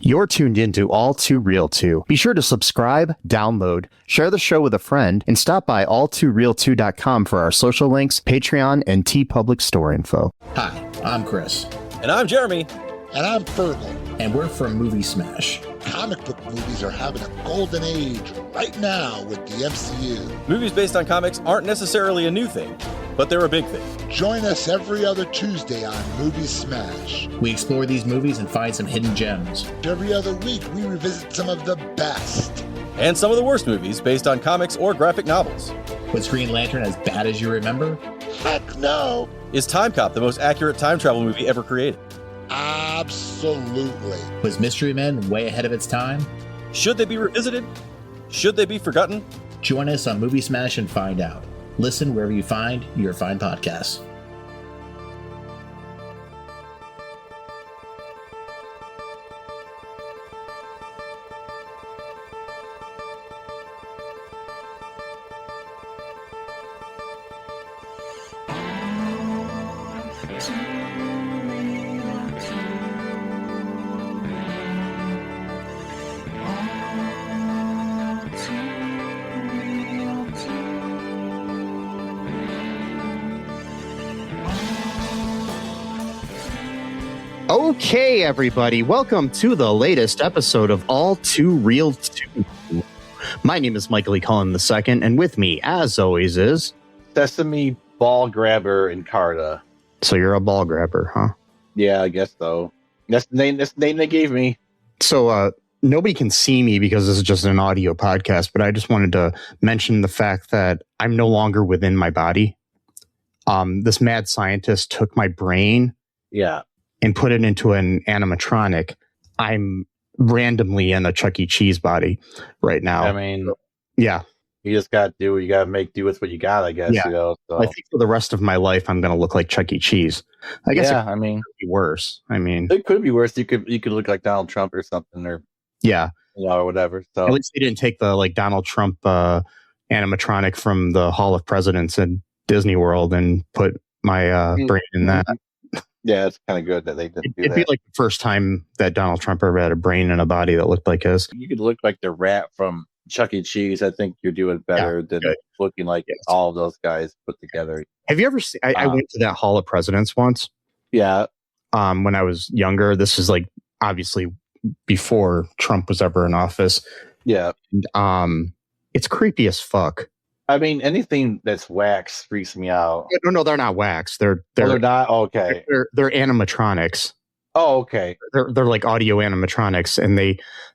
You're tuned into All Too Real 2. Be sure to subscribe, download, share the show with a friend, and stop by all2real2.com for our social links, Patreon, and TeePublic store info. Hi, I'm Chris. And I'm Jeremy. And I'm Fergal. And we're from Movie Smash. Comic book movies are having a golden age right now with the MCU. Movies based on comics aren't necessarily a new thing, but they're a big thing. Join us every other Tuesday on Movie Smash. We explore these movies and find some hidden gems. Every other week, we revisit some of the best. And some of the worst movies based on comics or graphic novels. Was Green Lantern as bad as you remember? Heck no! Is Time Cop the most accurate time travel movie ever created? Absolutely. Was Mystery Men way ahead of its time? Should they be revisited? Should they be forgotten? Join us on Movie Smash and find out. Listen wherever you find your fine podcasts. Okay, everybody, welcome to the latest episode of All Too Real 2. My name is Michael E. Cullen II, and with me, as always, is... Sesame Ball Grabber and Carta. So you're a ball grabber, huh? Yeah, I guess so. That's the name they gave me. So, nobody can see me because this is just an audio podcast, but I just wanted to mention the fact that I'm no longer within my body. This mad scientist took my brain... Yeah. And put it into an animatronic. I'm randomly in a Chuck E. Cheese body right now. I mean, yeah. You just got to do what you got to make do with what you got, I guess. Yeah. You know, so. I think for the rest of my life, I'm going to look like Chuck E. Cheese. I guess it could be worse. I mean, it could be worse. You could look like Donald Trump or something, or or whatever. So at least they didn't take the Donald Trump animatronic from the Hall of Presidents in Disney World and put my brain in that. Yeah, it's kind of good that they didn't do that. It'd be like the first time that Donald Trump ever had a brain in a body that looked like his. You could look like the rat from Chuck E. Cheese. I think you're doing better than looking like all of those guys put together. Have you ever seen... I went to that Hall of Presidents once. Yeah. When I was younger. This is like obviously before Trump was ever in office. Yeah. And, it's creepy as fuck. I mean, anything that's wax freaks me out. No, they're not wax. They're not. Okay. They're animatronics. Oh, okay. They're like audio animatronics, and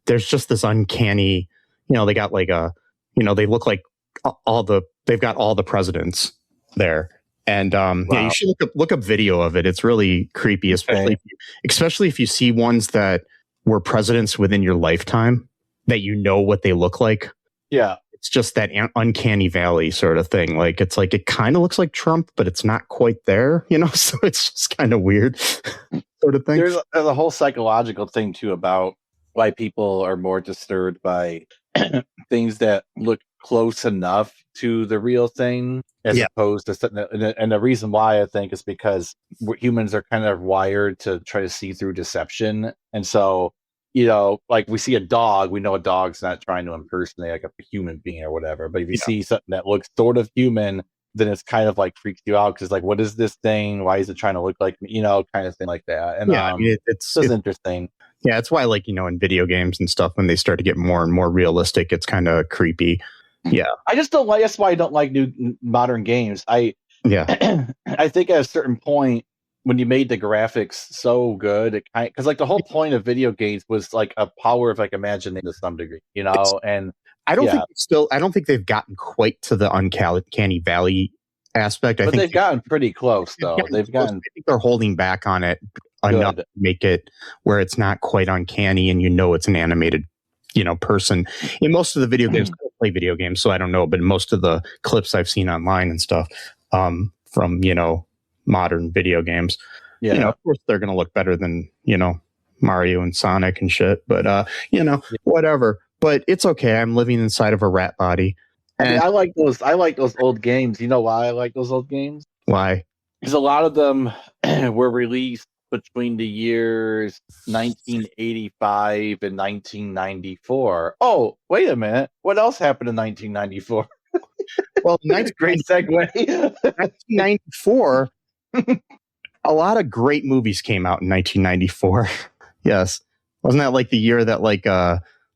there's just this uncanny. They got like they look like they've got all the presidents there, and wow. Yeah, you should look up video of it. It's really creepy, especially if you see ones that were presidents within your lifetime that you know what they look like. Yeah. It's just that uncanny valley sort of thing. Like, it's like, it kind of looks like Trump, but it's not quite there, so it's just kind of weird sort of thing. There's a whole psychological thing too about why people are more disturbed by things that look close enough to the real thing as opposed to something and the reason why I think is because humans are kind of wired to try to see through deception. And so, like we see a dog, we know a dog's not trying to impersonate like a human being or whatever. But if you see something that looks sort of human, then it's kind of like freaks you out because like, what is this thing? Why is it trying to look like me? Kind of thing like that. And it's interesting. Yeah, it's why in video games and stuff, when they start to get more and more realistic, it's kind of creepy. Yeah, I just don't like. That's why I don't like new modern games. I think at a certain point, when you made the graphics so good, because like the whole point of video games was like a power of like imagining to some degree, and I don't think they've gotten quite to the uncanny valley aspect. But they've gotten pretty close though. I think they're holding back on it enough to make it where it's not quite uncanny and it's an animated person. In most of the video games, I don't play video games, so I don't know, but most of the clips I've seen online and stuff from modern video games, of course they're going to look better than Mario and Sonic and shit, but whatever. But it's okay. I'm living inside of a rat body. And I like those old games. You know why I like those old games? Why? Because a lot of them were released between the years 1985 and 1994. Oh, wait a minute. What else happened in 1994? Well, Great segue. 1994, a lot of great movies came out in 1994. Yes. Wasn't that like the year that like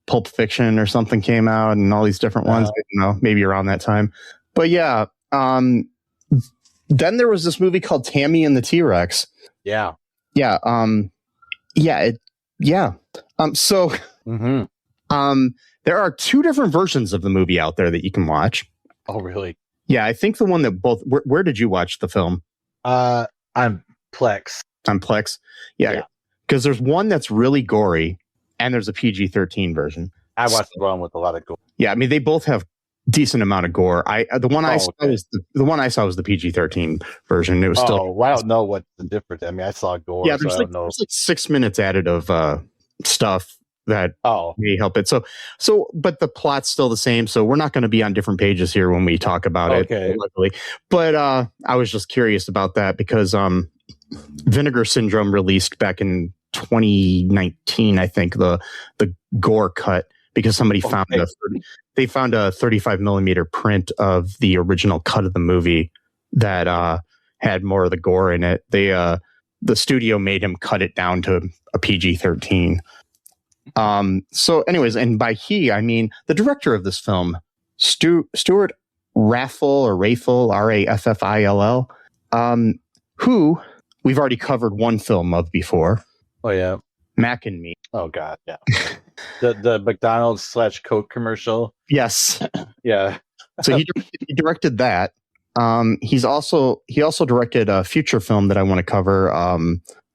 Pulp Fiction or something came out and all these different ones? I don't know, maybe around that time. But yeah, then there was this movie called Tammy and the T-Rex. Yeah. Yeah. So there are two different versions of the movie out there that you can watch. Oh, really? Yeah, I think the one that both. Where did you watch the film? On Plex. On Plex. Yeah, because there's one that's really gory, and there's a PG-13 version. I watched the one with a lot of gore. Yeah, I mean they both have decent amount of gore. The one I saw was the PG-13 version. It was still. Well, I don't know what's the difference. I mean, I saw gore. Yeah, there's like 6 minutes added of stuff that may help it. So, but the plot's still the same. So we're not going to be on different pages here when we talk about it. Luckily. But I was just curious about that because Vinegar Syndrome released back in 2019, I think, the gore cut because somebody found they found a 35 millimeter print of the original cut of the movie that had more of the gore in it. The studio made him cut it down to a PG-13. So anyways, and by he, I mean the director of this film, Stuart Raffel, R-A-F-F-I-L-L, who we've already covered one film of before. Oh, yeah. Mac and Me. Oh, God, yeah. the McDonald's / Coke commercial. Yes. Yeah. So he directed that. He also directed a future film that I want to cover.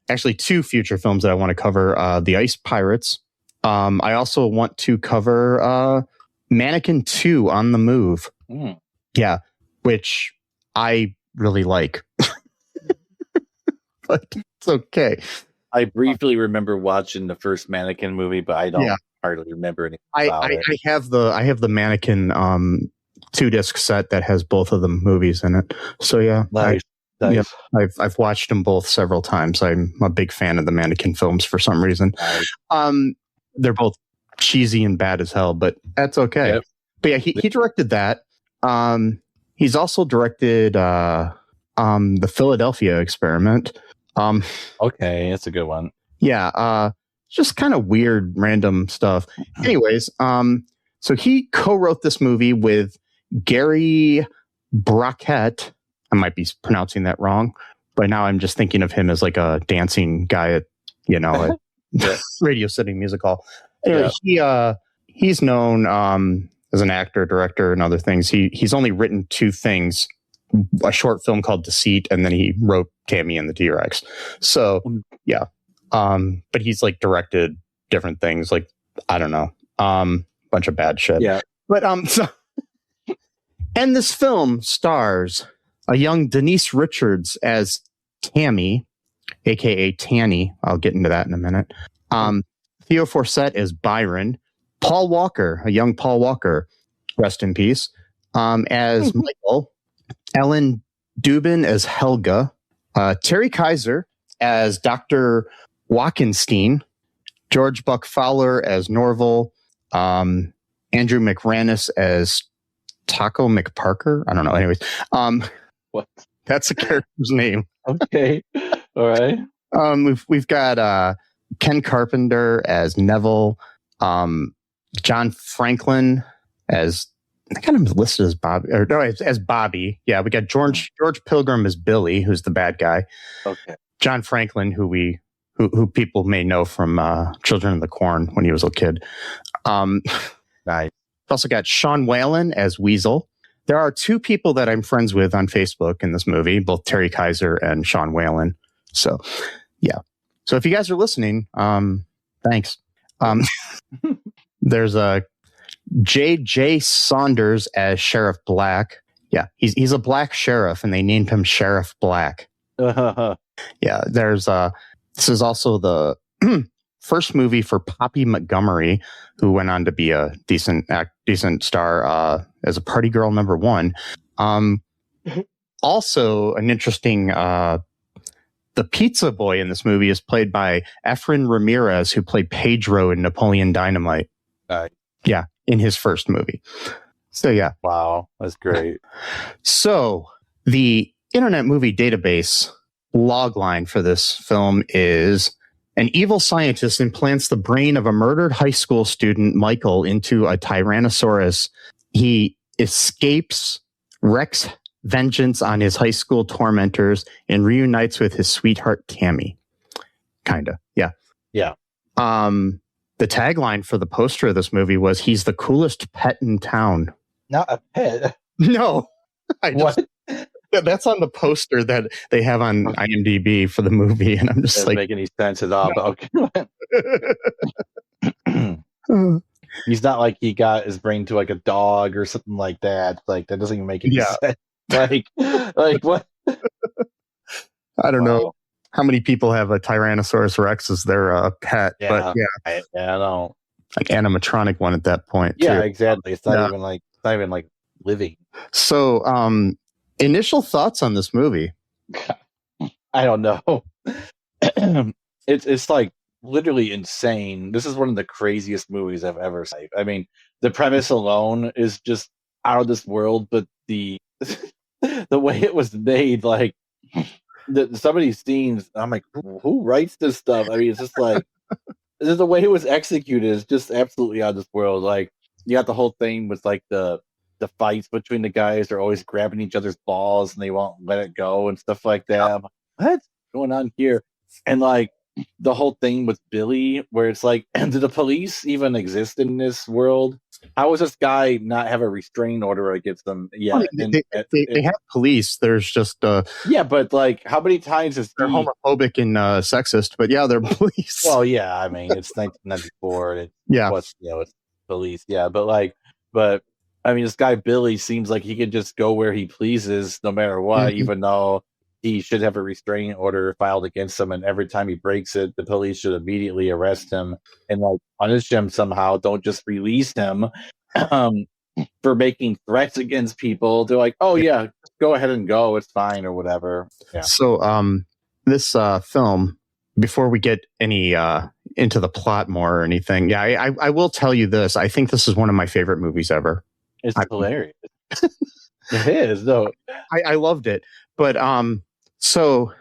Actually, two future films that I want to cover. The Ice Pirates. I also want to cover Mannequin 2 on the Move. Yeah, which I really like. But it's okay. I briefly remember watching the first Mannequin movie, but I don't hardly remember anything about it. I have the Mannequin 2-disc set that has both of the movies in it. So yeah, nice. Yeah, I've watched them both several times. I'm a big fan of the Mannequin films for some reason. They're both cheesy and bad as hell, but that's okay. Yep. But yeah, he directed that. He's also directed the Philadelphia Experiment. Okay, that's a good one. Yeah, just kind of weird, random stuff. Anyways, so he co-wrote this movie with Gary Brockett. I might be pronouncing that wrong, but now I'm just thinking of him as like a dancing guy at Radio City Music Hall. Anyway, he's known as an actor, director, and other things. He's only written two things: a short film called Deceit, and then he wrote Tammy and the T-Rex. So yeah, but he's like directed different things, like I don't know, bunch of bad shit. Yeah, but so, and this film stars a young Denise Richards as Tammy, aka Tanny. I'll get into that in a minute. Theo Forsett as Byron. Paul Walker, a young Paul Walker, rest in peace, as Michael. Ellen Dubin as Helga. Terry Kiser as Dr. Walkenstein. George Buck Fowler as Norval. Andrew McRanus as Taco McParker. I don't know. Anyways, what? That's a character's name. Okay. All right. We've got Ken Carpenter as Neville. John Franklin as, I kind of listed as Bobby, or no, as Bobby. Yeah, we got George Pilgrim as Billy, who's the bad guy. Okay. John Franklin, who people may know from Children of the Corn when he was a kid. Nice. We've also got Sean Whalen as Weasel. There are two people that I'm friends with on Facebook in this movie, both Terry Kiser and Sean Whalen. So, yeah. So if you guys are listening, thanks. There's a J.J. Saunders as Sheriff Black. Yeah, he's a black sheriff, and they named him Sheriff Black. Yeah, there's this is also the first movie for Poppy Montgomery, who went on to be a decent star as a Party Girl #1. Also, an interesting the pizza boy in this movie is played by Efren Ramirez, who played Pedro in Napoleon Dynamite. Yeah, in his first movie. So, yeah. Wow, that's great. So, the Internet Movie Database logline for this film is: an evil scientist implants the brain of a murdered high school student, Michael, into a Tyrannosaurus. He escapes, wreaks vengeance on his high school tormentors, and reunites with his sweetheart, Tammy. Kinda, yeah. Yeah. The tagline for the poster of this movie was, "He's the coolest pet in town." Not a pet. No. What? That's on the poster that they have on IMDb for the movie, and I'm just Doesn't make any sense at all. But okay. He's not like he got his brain to like a dog or something like that. Like that doesn't even make any sense. Like what? I don't know how many people have a Tyrannosaurus Rex as their pet, but I know. Like animatronic one at that point. Yeah, too. exactly. It's not even like living. So, initial thoughts on this movie? I don't know. It's like literally insane. This is one of the craziest movies I've ever seen. I mean, the premise alone is just out of this world, but the way it was made, like some of these scenes, I'm like, who writes this stuff? I mean, it's just like the way it was executed is just absolutely out of this world. Like you got the whole thing with like the fights between the guys. They're always grabbing each other's balls and they won't let it go and stuff like that. I'm like, what's going on here? And like the whole thing with Billy, where it's like, do the police even exist in this world? How does this guy not have a restraining order against them? Yeah, they have police. There's just yeah, but like, how many times is they're homophobic and sexist? But yeah, they're police. Well, yeah, I mean, it's 1994. And it's police. Yeah, but I mean, this guy Billy seems like he can just go where he pleases, no matter what, even though he should have a restraining order filed against him, and every time he breaks it, the police should immediately arrest him and like punish him somehow. Don't just release him for making threats against people. They're like, oh yeah, go ahead and go, it's fine or whatever. Yeah. So this film, before we get any into the plot more or anything, I will tell you this. I think this is one of my favorite movies ever. It's hilarious. It is, though. I loved it. But so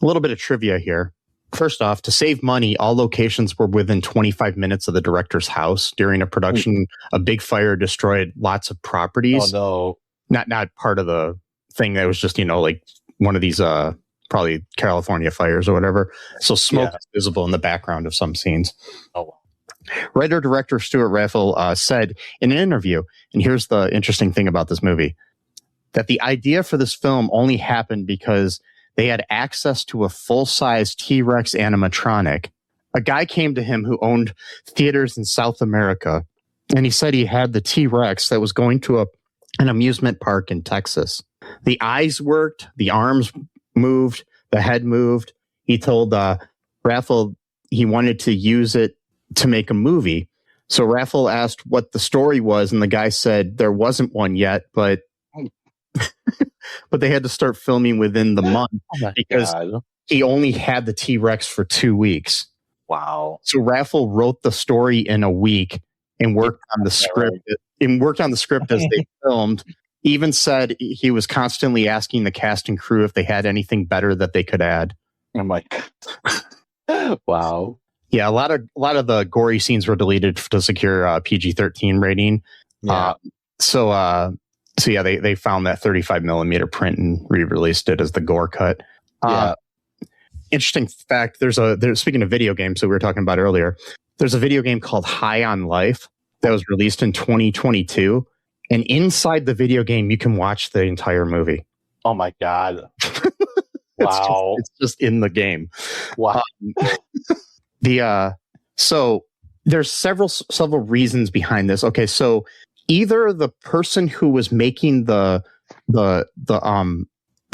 a little bit of trivia here. First off, to save money, all locations were within 25 minutes of the director's house. During a production, a big fire destroyed lots of properties. Oh, no. Not part of the thing. That was just, like one of these probably California fires or whatever. So smoke is visible in the background of some scenes. Oh, Writer-director Stuart Raffel said in an interview, and here's the interesting thing about this movie, that the idea for this film only happened because they had access to a full-size T-Rex animatronic. A guy came to him who owned theaters in South America, and he said he had the T-Rex that was going to an amusement park in Texas. The eyes worked, the arms moved, the head moved. He told Raffel he wanted to use it to make a movie. So Raffel asked what the story was, and the guy said there wasn't one yet, but they had to start filming within the month because he only had the T-Rex for 2 weeks. Wow. So Raffel wrote the story in a week and worked on the script as they filmed. Even said he was constantly asking the cast and crew if they had anything better that they could add. I'm like, wow. Yeah, a lot of the gory scenes were deleted to secure PG-13 rating. Yeah. So they found that 35 millimeter print and re-released it as the gore cut. Interesting fact: there's speaking of video games that we were talking about earlier. There's a video game called High on Life that was released in 2022, and inside the video game you can watch the entire movie. Oh my god! Wow, it's just in the game. Wow. So there's several reasons behind this. Okay, so either the person who was making the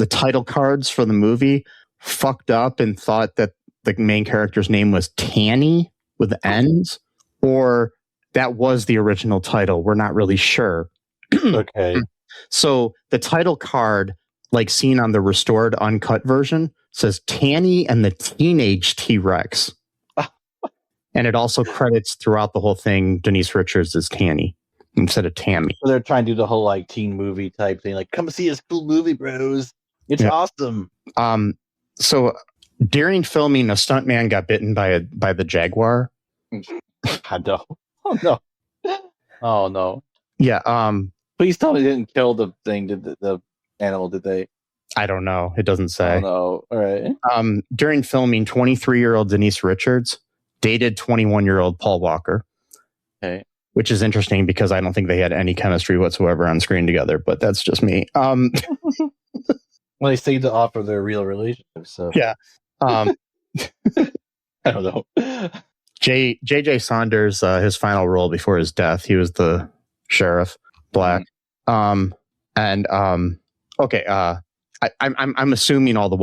title cards for the movie fucked up and thought that the main character's name was Tanny with N's, or that was the original title. We're not really sure. Okay. So the title card, like seen on the restored uncut version, says Tanny and the Teenage T-Rex. And it also credits throughout the whole thing Denise Richards as Tanny instead of Tammy. So they're trying to do the whole like teen movie type thing, like come see this cool movie, bros. It's awesome. So during filming, a stuntman got bitten by the jaguar. I know. Oh no. Oh no. Yeah. Please tell me they didn't kill the thing. Did the animal? Did they? I don't know. It doesn't say. Oh no. All right. During filming, 23-year-old Denise Richards dated 21-year-old Paul Walker. Okay. Which is interesting because I don't think they had any chemistry whatsoever on screen together, but that's just me. Well, they seem to offer their real relationship, so yeah. I don't know. J.J. Saunders, his final role before his death, he was the sheriff, black. I'm assuming all the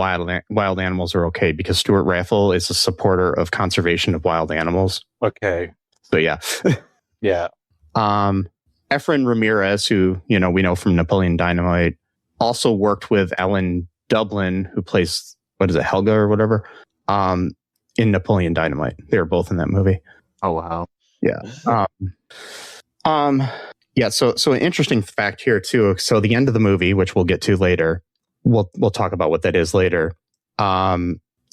wild animals are okay because Stuart Raffle is a supporter of conservation of wild animals. Okay. So yeah. Yeah. Efren Ramirez, who, we know from Napoleon Dynamite, also worked with Ellen Dublin, who plays, Helga or whatever, in Napoleon Dynamite. They were both in that movie. Oh, wow. Yeah. Yeah. So an interesting fact here too. So the end of the movie, which we'll get to later, we'll talk about what that is later,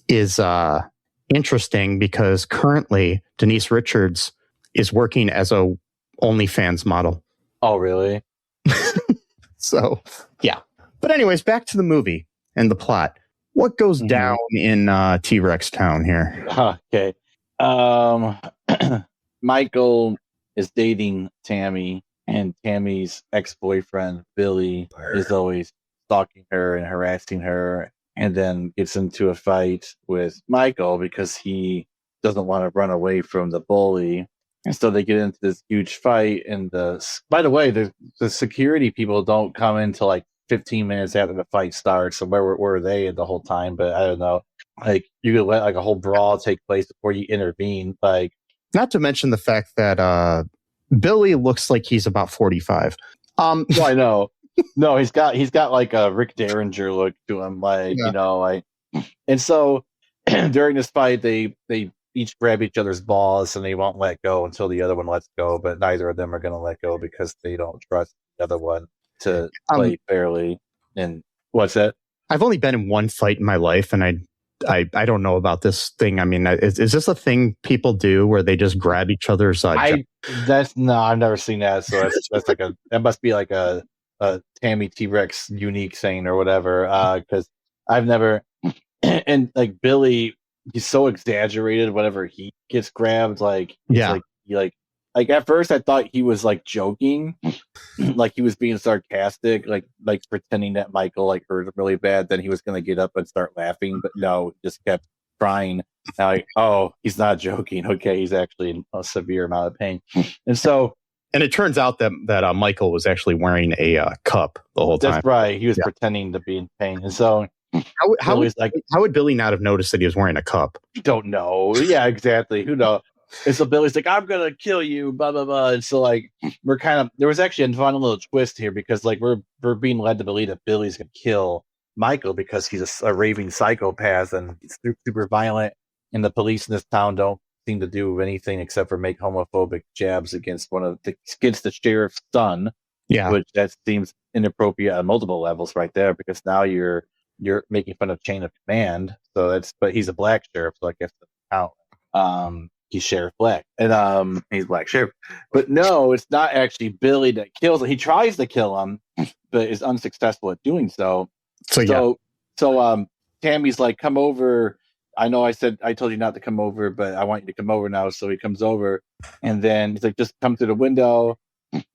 is interesting because currently Denise Richards is working as a OnlyFans model. Oh, really? So, yeah. But anyways, back to the movie and the plot. What goes down in T-Rex Town here? Okay. Michael is dating Tammy, and Tammy's ex-boyfriend, Billy, is always stalking her and harassing her, and then gets into a fight with Michael because he doesn't want to run away from the bully. And so they get into this huge fight. And by the way, the security people don't come in until like 15 minutes after the fight starts. So where were they the whole time? But I don't know. Like you could let like a whole brawl take place before you intervene. Like, not to mention the fact that Billy looks like he's about 45. Well, I know. No, he's got like a Rick Derringer look to him, like and so during this fight, they each grab each other's balls and they won't let go until the other one lets go. But neither of them are going to let go because they don't trust the other one to play fairly. And what's that? I've only been in one fight in my life, and I don't know about this thing. I mean, is this a thing people do where they just grab each other's? I've never seen that. So that's like that must be like a Tammy T-Rex unique thing or whatever. Because I've never, and like Billy, he's so exaggerated whenever he gets grabbed. Like, like at first I thought he was like joking, like he was being sarcastic, like pretending that Michael like hurt him really bad. Then he was going to get up and start laughing, but no, he just kept crying. Like, oh, he's not joking. Okay, he's actually in a severe amount of pain. And it turns out that Michael was actually wearing a cup the whole time. That's right. He was pretending to be in pain. And so how would Billy not have noticed that he was wearing a cup? Don't know. Yeah, exactly. Who knows? And so Billy's like, I'm going to kill you, blah, blah, blah. And so like, there was actually a fun little twist here because like we're being led to believe that Billy's going to kill Michael because he's a raving psychopath and he's super violent. And the police in this town don't seem to do anything except for make homophobic jabs against the sheriff's son. Yeah. Which that seems inappropriate on multiple levels right there because now you're making fun of chain of command. So but he's a black sheriff, so I guess that's count. He's Sheriff Black, and he's Black Sheriff. But no, it's not actually Billy that kills him. He tries to kill him, but is unsuccessful at doing so. So Tammy's like, come over. I know I told you not to come over, but I want you to come over now. So he comes over, and then he's like, just come through the window.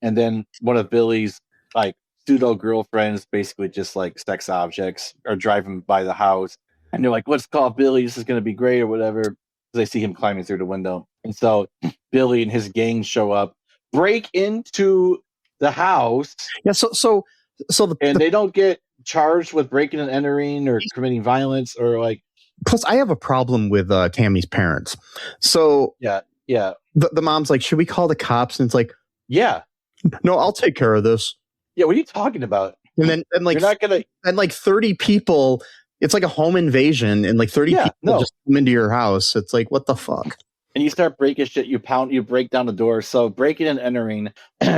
And then one of Billy's like pseudo girlfriends, basically just like sex objects, are driving by the house, and they're like, let's call Billy. This is going to be great or whatever. They see him climbing through the window. And so Billy and his gang show up, break into the house. Yeah. So they don't get charged with breaking and entering or committing violence or like. Plus, I have a problem with Tammy's parents. So yeah. The mom's like, should we call the cops? And it's like, yeah, no, I'll take care of this. Yeah. What are you talking about? And then, you're not gonna, and like 30 people it's like a home invasion, and like 30 people just come into your house. It's like, what the fuck? And you start breaking shit. You break down the door. So breaking and entering,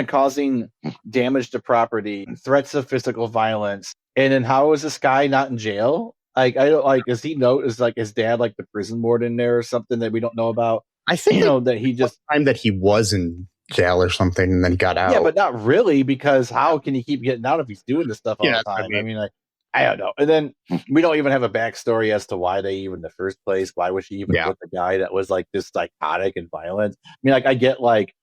causing damage to property, threats of physical violence. And then how is this guy not in jail? Like, I don't like. Is like his dad like the prison warden there or something that we don't know about? I think that he just time that he was in jail or something, and then he got out. Yeah, but not really, because how can he keep getting out if he's doing this stuff all the time? I mean, like, I don't know. And then we don't even have a backstory as to why they even in the first place. Why was she even with the guy that was like this psychotic and violent? I mean, like, I get like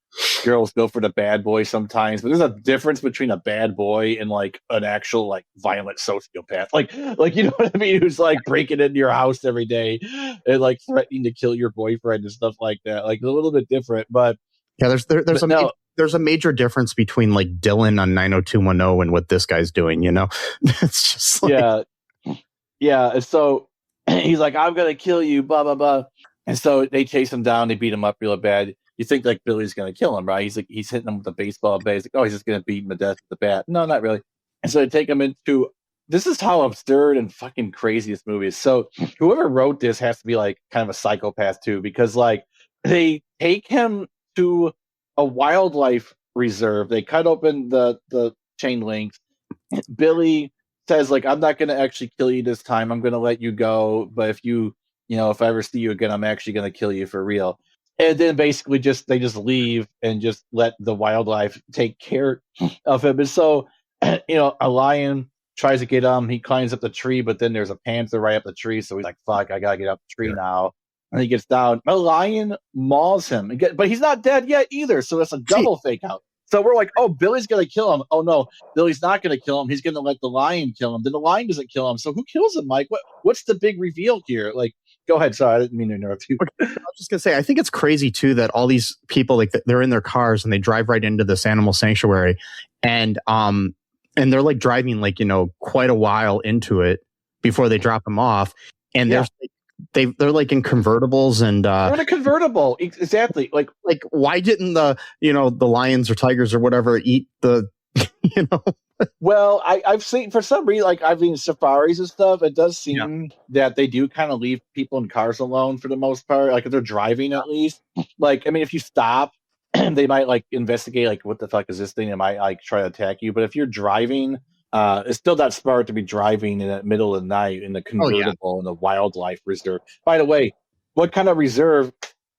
girls go for the bad boy sometimes, but there's a difference between a bad boy and like an actual like violent sociopath. Like you know what I mean? Who's like breaking into your house every day and like threatening to kill your boyfriend and stuff like that. Like a little bit different, but yeah, there's a major difference between like Dylan on 90210 and what this guy's doing, you know? It's just like... Yeah. And so he's like, I'm going to kill you, blah, blah, blah. And so they chase him down. They beat him up real bad. You think like Billy's going to kill him, right? He's hitting him with a baseball bat. He's like, oh, he's just going to beat him to death with the bat. No, not really. And so they take him into, this is how absurd and fucking crazy this movie is. So whoever wrote this has to be like kind of a psychopath too, because like they take him to a wildlife reserve. They cut open the chain links. Billy says like, I'm not going to actually kill you this time. I'm going to let you go. But if if I ever see you again, I'm actually going to kill you for real. And then basically they just leave and just let the wildlife take care of him. And so, a lion tries to get him. He climbs up the tree, but then there's a panther right up the tree. So he's like, fuck, I got to get up the tree now. And he gets down. A lion mauls him. But he's not dead yet either. So that's a double fake out. So we're like, oh, Billy's going to kill him. Oh, no, Billy's not going to kill him. He's going to let the lion kill him. Then the lion doesn't kill him. So who kills him, Mike? What's the big reveal here? Like, go ahead. Sorry, I didn't mean to interrupt you. I was just going to say, I think it's crazy, too, that all these people, like, they're in their cars and they drive right into this animal sanctuary. And they're, like, driving, like, quite a while into it before they drop them off. And they're like in convertibles and they're in a convertible. Exactly. Like why didn't the lions or tigers or whatever eat the Well, I've seen, for some reason, like I've been safaris and stuff, it does seem that they do kind of leave people in cars alone for the most part, like if they're driving at least. Like, I mean, if you stop, they might like investigate, like, what the fuck is this thing? It might like try to attack you. But if you're driving, it's still not smart to be driving in the middle of the night in the convertible in the wildlife reserve. By the way, what kind of reserve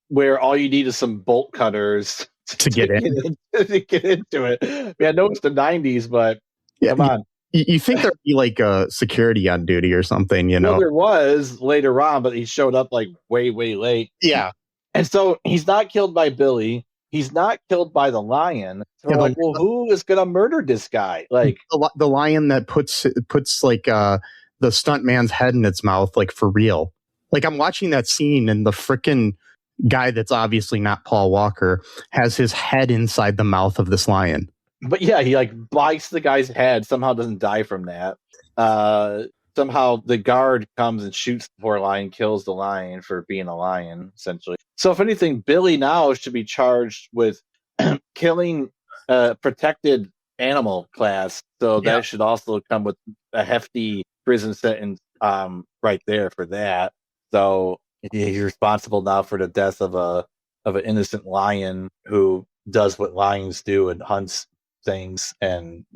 where all you need is some bolt cutters to get in to get into it? I mean, I know it's the 90s, but come on. You think there'd be like a security on duty or something, Well, there was later on, but he showed up like way, way late. Yeah. And so he's not killed by Billy. He's not killed by the lion. So we're like, well, who is going to murder this guy? Like the lion that puts like the stunt man's head in its mouth, like for real. Like I'm watching that scene and the frickin' guy that's obviously not Paul Walker has his head inside the mouth of this lion. But yeah, he like bites the guy's head. Somehow doesn't die from that. Somehow the guard comes and shoots the poor lion, kills the lion for being a lion, essentially. So if anything, Billy now should be charged with killing a protected animal class. So that should also come with a hefty prison sentence right there for that. So he's responsible now for the death of an innocent lion who does what lions do and hunts things. And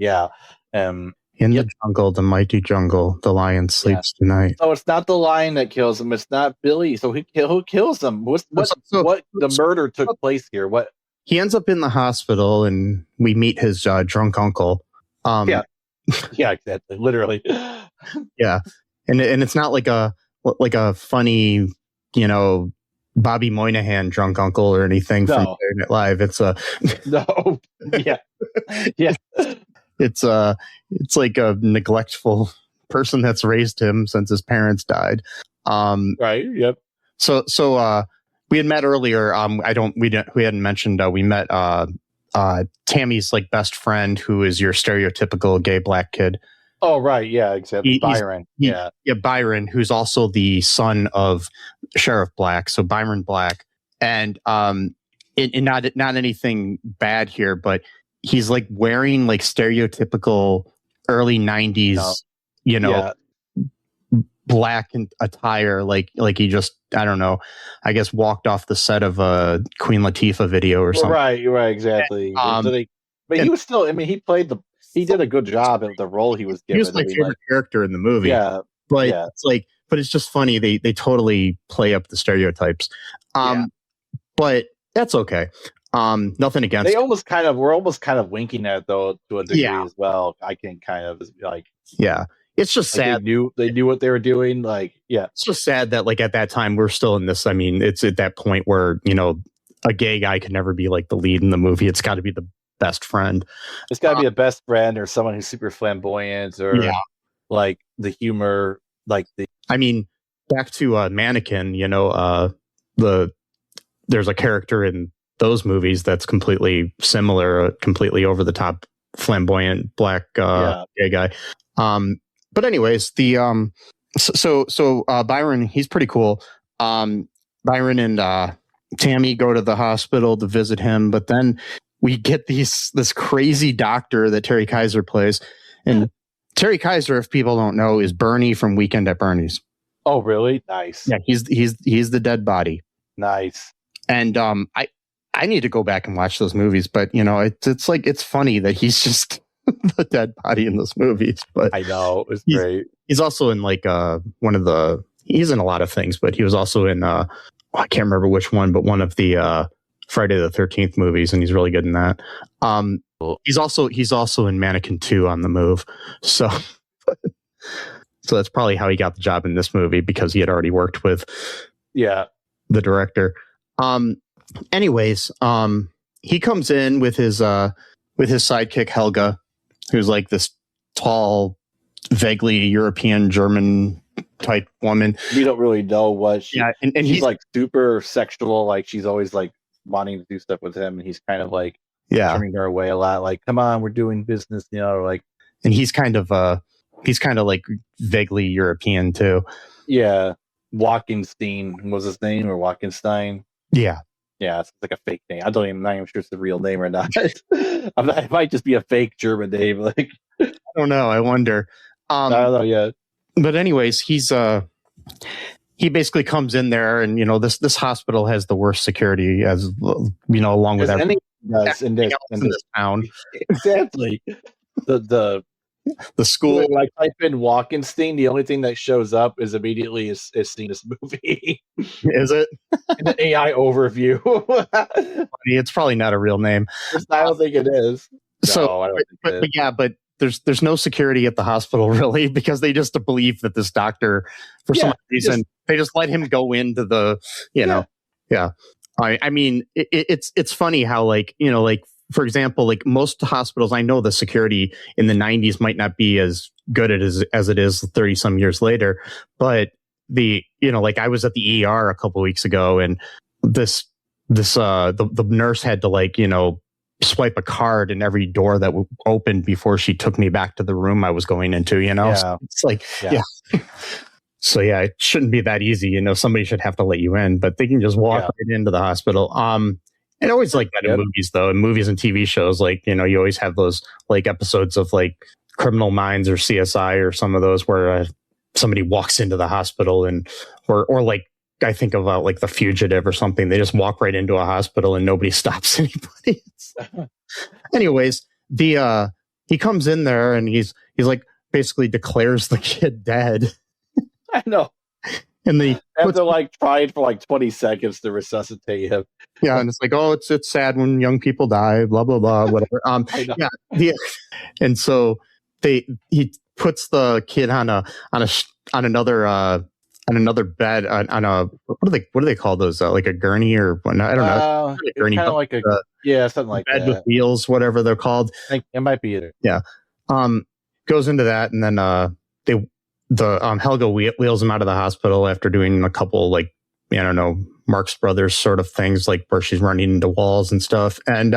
in the jungle, the mighty jungle, the lion sleeps tonight. So it's not the lion that kills him. It's not Billy. So who kills him? What the murder took place here? What? He ends up in the hospital, and we meet his drunk uncle. Yeah, exactly. Literally. Yeah, and it's not like a funny, Bobby Moynihan drunk uncle or anything from Saturday Night Live. It's a no. Yeah. It's like a neglectful person that's raised him since his parents died. Right. Yep. So we had met earlier. We hadn't mentioned we met Tammy's like best friend, who is your stereotypical gay black kid. Oh, right. Yeah, exactly. Byron. Byron, who's also the son of Sheriff Black. So Byron Black, and not anything bad here, but he's like wearing like stereotypical early 90s, black attire, like he just, I don't know, I guess walked off the set of a Queen Latifah video or something. Right, exactly. But he was still, I mean, he did a good job at the role he was given. He was my favorite character in the movie. Yeah. But it's like, but it's just funny. They totally play up the stereotypes. But that's okay. Nothing against. We're almost kind of winking at it though to a degree as well. I can kind of like. Yeah. It's just sad. They knew what they were doing. Like, yeah. It's just sad that like at that time we're still in this. I mean, it's at that point where, you know, a gay guy can never be like the lead in the movie. It's got to be the best friend. It's got to be a best friend or someone who's super flamboyant or like the humor, like the. I mean, back to Mannequin. You know, there's a character in those movies that's completely similar, completely over the top, flamboyant black gay guy. But anyways, the so Byron, he's pretty cool. Byron and Tammy go to the hospital to visit him, but then we get this crazy doctor that Terry Kiser plays, and Terry Kiser, if people don't know, is Bernie from Weekend at Bernie's. Oh, really? Nice. Yeah, he's the dead body. Nice. And I need to go back and watch those movies, but you know, it's like it's funny that he's just the dead body in those movies. But I know, it's great. He's also in like he's in a lot of things, but he was also in I can't remember which one, but one of the Friday the 13th movies, and he's really good in that. He's also in Mannequin 2 on the Move. So that's probably how he got the job in this movie, because he had already worked with the director. Anyways, he comes in with his sidekick Helga, who's like this tall, vaguely European German type woman. We don't really know what she. Yeah, and she's like super sexual. Like she's always like wanting to do stuff with him, and he's kind of like turning her away a lot. Like, come on, we're doing business, you know. Like, and he's kind of like vaguely European too. Yeah, Walkenstein was his name, or Walkenstein. Yeah. Yeah, it's like a fake name. I'm not even sure it's the real name or not. It might just be a fake German name. Like, I don't know. I wonder. I don't know yet. But anyways, he basically comes in there, and you know this hospital has the worst security, as you know, along with everything in this town. Exactly. The school. When I type in Walkenstein, the only thing that shows up is immediately is seeing this movie. Is it? In the AI overview. It's probably not a real name. I don't think it is. So, but there's no security at the hospital really, because they just believe that this doctor, for some reason, they just let him go into the, you know, I mean, it's funny how, like, you know, like, for example, like most hospitals, I know the security in the 90s might not be as good as it is 30 some years later, but you know, like I was at the ER a couple of weeks ago, and the nurse had to, like, you know, swipe a card in every door that opened before she took me back to the room I was going into, you know. So it's like, so it shouldn't be that easy, you know. Somebody should have to let you in, but they can just walk right into the hospital. And always like that in movies, though. In movies and TV shows, like, you know, you always have those like episodes of like Criminal Minds or CSI or some of those where somebody walks into the hospital, and or like I think about like The Fugitive or something. They just walk right into a hospital and nobody stops anybody. Anyways, he comes in there and he's like basically declares the kid dead. I know. And they're like trying for like 20 seconds to resuscitate him. Yeah, and it's like, oh, it's sad when young people die, blah blah blah, whatever. And so he puts the kid on another bed on a what do they call those, like a gurney or whatnot? I don't know. Gurney, kind of like something like bed that. With wheels, whatever they're called. I think it might be either. Yeah. Goes into that, and then Helga wheels him out of the hospital after doing a couple, like, I don't know, Marx Brothers sort of things, like where she's running into walls and stuff, and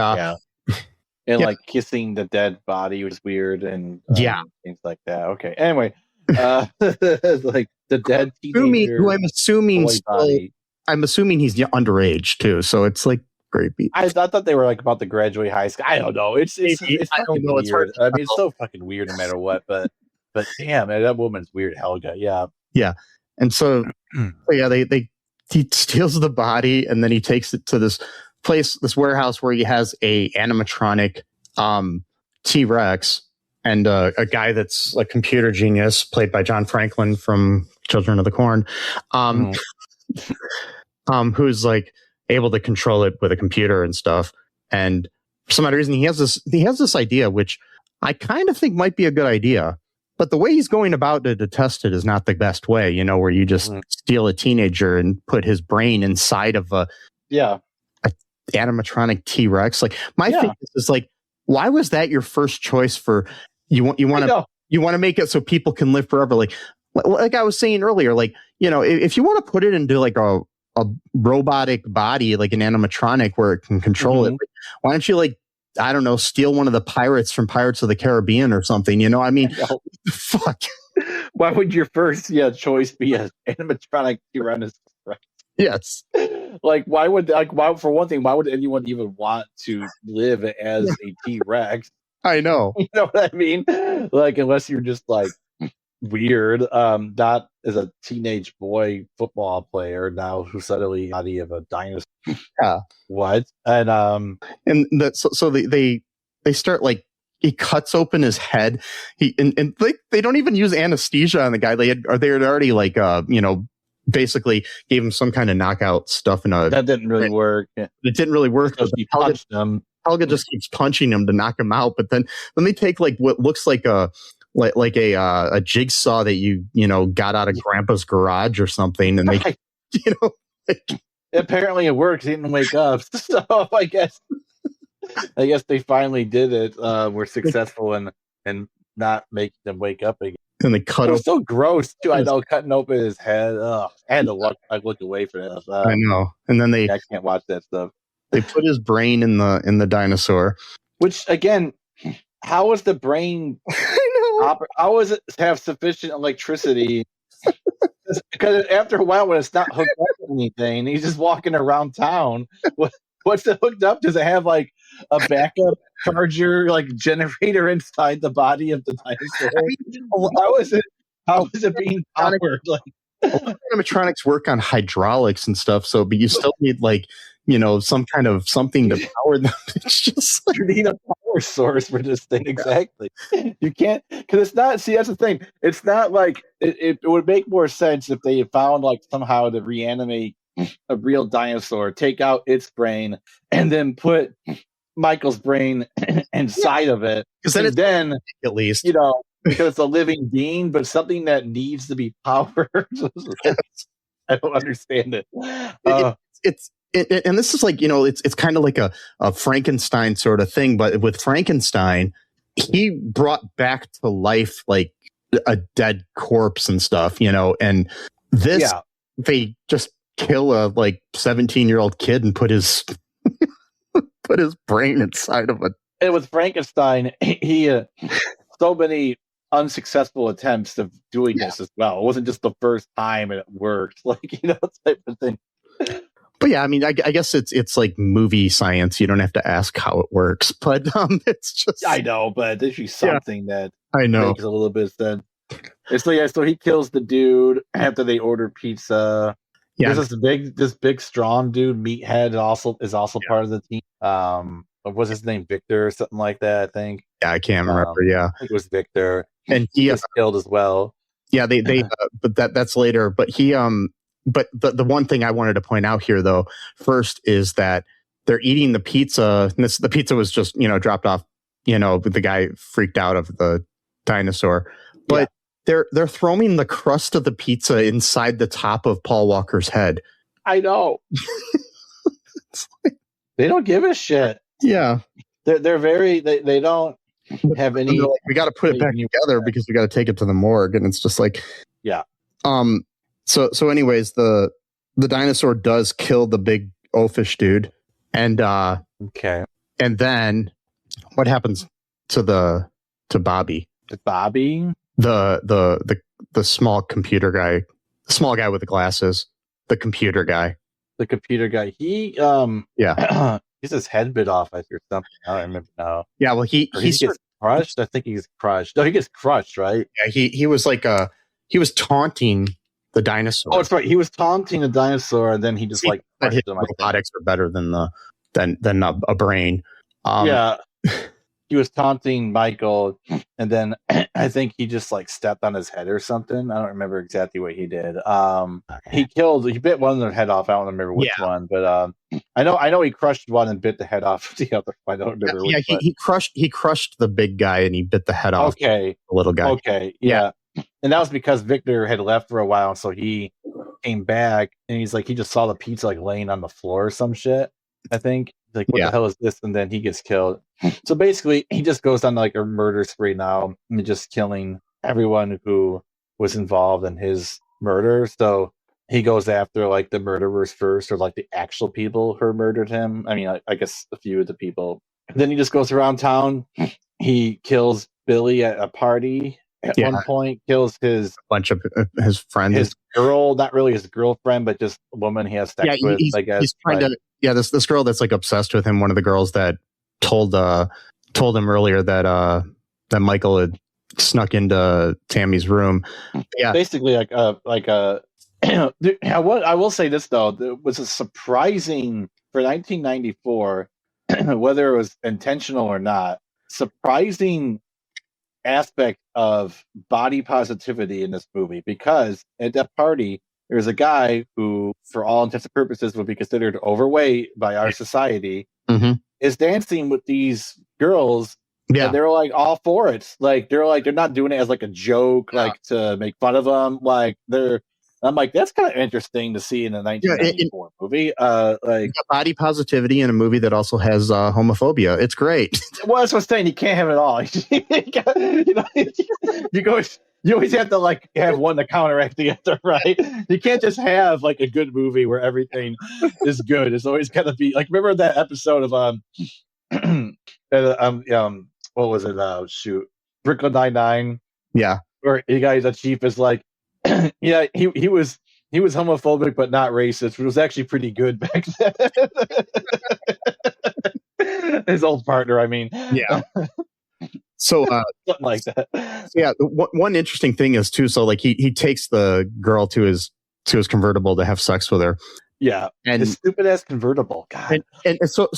like kissing the dead body was weird, and things like that. Okay, anyway, like the dead teenager, who I'm assuming he's underage too, so it's like creepy. I thought they were like about to graduate high school. I don't know. It's I don't know. It's hard. I mean, it's so fucking weird no matter what, but damn, that woman's weird, Helga. Yeah. Yeah. And so, he steals the body, and then he takes it to this place, this warehouse where he has a animatronic T-Rex and a guy that's a computer genius played by John Franklin from Children of the Corn, who's like able to control it with a computer and stuff. And for some odd reason, he has this idea, which I kind of think might be a good idea. But the way he's going about to test it is not the best way, you know, where you just steal a teenager and put his brain inside of a animatronic T-Rex. Like, my thing is like, why was that your first choice for you want to make it so people can live forever? Like I was saying earlier, like, you know, if you want to put it into like a robotic body, like an animatronic where it can control it, like, why don't you, like, I don't know, steal one of the pirates from Pirates of the Caribbean or something, you know? I mean, fuck. Why would your first choice be an animatronic Tyrannosaurus? Yes. Like, why for one thing, why would anyone even want to live as a T-Rex? I know. You know what I mean? Like, unless you're just like weird, not as a teenage boy football player now who suddenly body of a dinosaur. Yeah. What? And so they start, like, he cuts open his head. And they don't even use anesthesia on the guy. They had already, like, you know, basically gave him some kind of knockout stuff that didn't really work. It didn't really work. He punched him. Helga just keeps punching him to knock him out, but then they take, like, what looks like a jigsaw that you know got out of Grandpa's garage or something, and they you know, like, apparently it worked. He didn't wake up, so I guess they finally did it. Were successful in not making them wake up again. And they cut. It was so gross too. I know, cutting open his head. Ugh, I had to look away from it. I know. And then I can't watch that stuff. They put his brain in the dinosaur. Which, again, how is the brain? How does it have sufficient electricity? Because after a while, when it's not hooked up to anything, he's just walking around town. What's it hooked up? Does it have like a backup charger, like generator inside the body of the dinosaur? I mean, how is it being powered? Like, animatronics work on hydraulics and stuff, but you still need, like, you know, some kind of something to power them. It's just like, you need a power source for this thing. Exactly. You can't, because it's not. See, that's the thing. It's not like it would make more sense if they found, like, somehow to reanimate a real dinosaur, take out its brain, and then put Michael's brain inside of it. Because then at least, you know, because it's a living being, but something that needs to be powered. I don't understand it. And this is like, you know, it's kind of like a Frankenstein sort of thing, but with Frankenstein, he brought back to life, like, a dead corpse and stuff, you know, and this, they just kill a, like, 17-year-old kid and put his brain inside of it. And with Frankenstein, he so many unsuccessful attempts of doing this as well. It wasn't just the first time and it worked, like, you know, type of thing. But yeah, I mean, I guess it's like movie science. You don't have to ask how it works, but it's just, I know, but there's something that I know makes a little bit of sense. So he kills the dude after they order pizza. Yeah, there's this big strong dude, Meathead, is also part of the team. What's his name, Victor or something like that, I think. Yeah, I can't remember. Yeah, I think it was Victor, and he was killed as well. Yeah, they but that's later. But but the one thing I wanted to point out here, though, first is that they're eating the pizza. And the pizza was just, you know, dropped off, you know, the guy freaked out of the dinosaur. But they're throwing the crust of the pizza inside the top of Paul Walker's head. I know. They don't give a shit. Yeah. They're very, they don't have any. Like, we got to put it back together because we got to take it to the morgue. And it's just like, yeah. So anyways, the dinosaur does kill the big oafish dude. And, okay. And then what happens to Bobby? To Bobby? The small computer guy, the small guy with the glasses, the computer guy. The computer guy. He, he's his head bit off after something. I don't remember now. Yeah, well, he gets crushed. I think he's crushed. No, he gets crushed, right? Yeah, he was like he was taunting The dinosaur. Oh, that's right. He was taunting the dinosaur, and then he just like his him, robotics are better than a brain. Yeah. He was taunting Michael, and then I think he just like stepped on his head or something. I don't remember exactly what he did. He bit one of their head off. I don't remember which one, but I know he crushed one and bit the head off the other. I don't remember. Yeah, he crushed the big guy and he bit the head off. Okay, the little guy. Okay, yeah. And that was because Victor had left for a while, and so he came back, and he's like, he just saw the pizza like laying on the floor or some shit. I think like, what the hell is this? And then he gets killed. So basically, he just goes on like a murder spree now, and just killing everyone who was involved in his murder. So he goes after like the murderers first, or like the actual people who murdered him. I mean, I guess a few of the people. And then he just goes around town. He kills Billy at a party. At one point, kills his bunch of his friends, his girl, not really his girlfriend, but just a woman he has sex with. I guess he's trying to. Yeah, this girl that's like obsessed with him. One of the girls that told him earlier that Michael had snuck into Tammy's room. Yeah, basically like I will say this though, it was a surprising for 1994, whether it was intentional or not, surprising aspect of body positivity in this movie, because at that party there's a guy who, for all intents and purposes, would be considered overweight by our society, is dancing with these girls. Yeah, and they're like all for it. Like they're not doing it as like a joke, like to make fun of them. Like I'm like, that's kind of interesting to see in a 1994 movie. Like body positivity in a movie that also has homophobia. It's great. Well, that's what I'm saying. You can't have it all. You always have to like have one to counteract the other, right? You can't just have like a good movie where everything is good. It's always got to be like, remember that episode of what was it? Brooklyn Nine-Nine. Yeah, where the guy, the chief, is like, yeah, he was homophobic but not racist, which was actually pretty good back then. His old partner, I mean. Yeah. So something like that. Yeah, one interesting thing is too. So like he takes the girl to his convertible to have sex with her. Yeah, and his stupid ass convertible. God. And so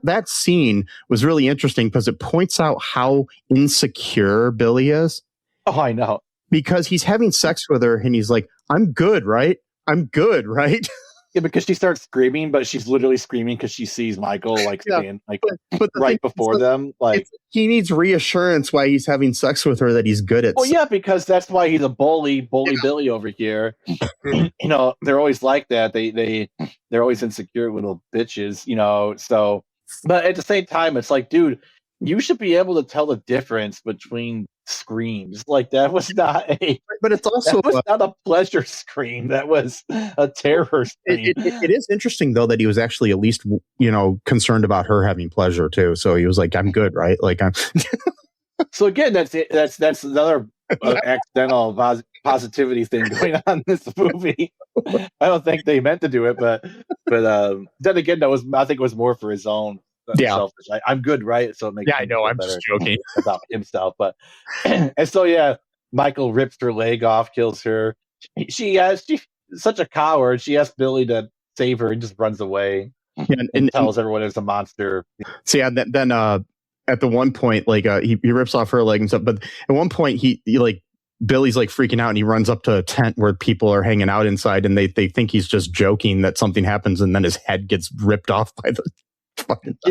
that scene was really interesting because it points out how insecure Billy is. Oh, I know. Because he's having sex with her and he's like, I'm good, right? I'm good, right? Yeah, because she starts screaming, but she's literally screaming because she sees Michael stand but right before them. Like he needs reassurance why he's having sex with her that he's good at. Well, yeah, because that's why he's a bully Billy over here. They're always like that. They're always insecure little bitches, So, but at the same time, it's like, dude, you should be able to tell the difference between screams. Like that was not but it's also not a pleasure scream. That was a terror scream. It is interesting though that he was actually at least concerned about her having pleasure too. So he was like, I'm good, right? Like I'm. So again, that's it. That's another accidental positivity thing going on in this movie. I don't think they meant to do it, but then again, I think it was more for his own. Selfish. I'm good, right? So it makes I know. I'm just joking about himself, but and so Michael rips her leg off, kills her. She's such a coward. She asks Billy to save her and just runs away and tells everyone it's a monster. So then at the one point, like he rips off her leg and stuff, but at one point he like Billy's like freaking out and he runs up to a tent where people are hanging out inside and they think he's just joking that something happens and then his head gets ripped off by the.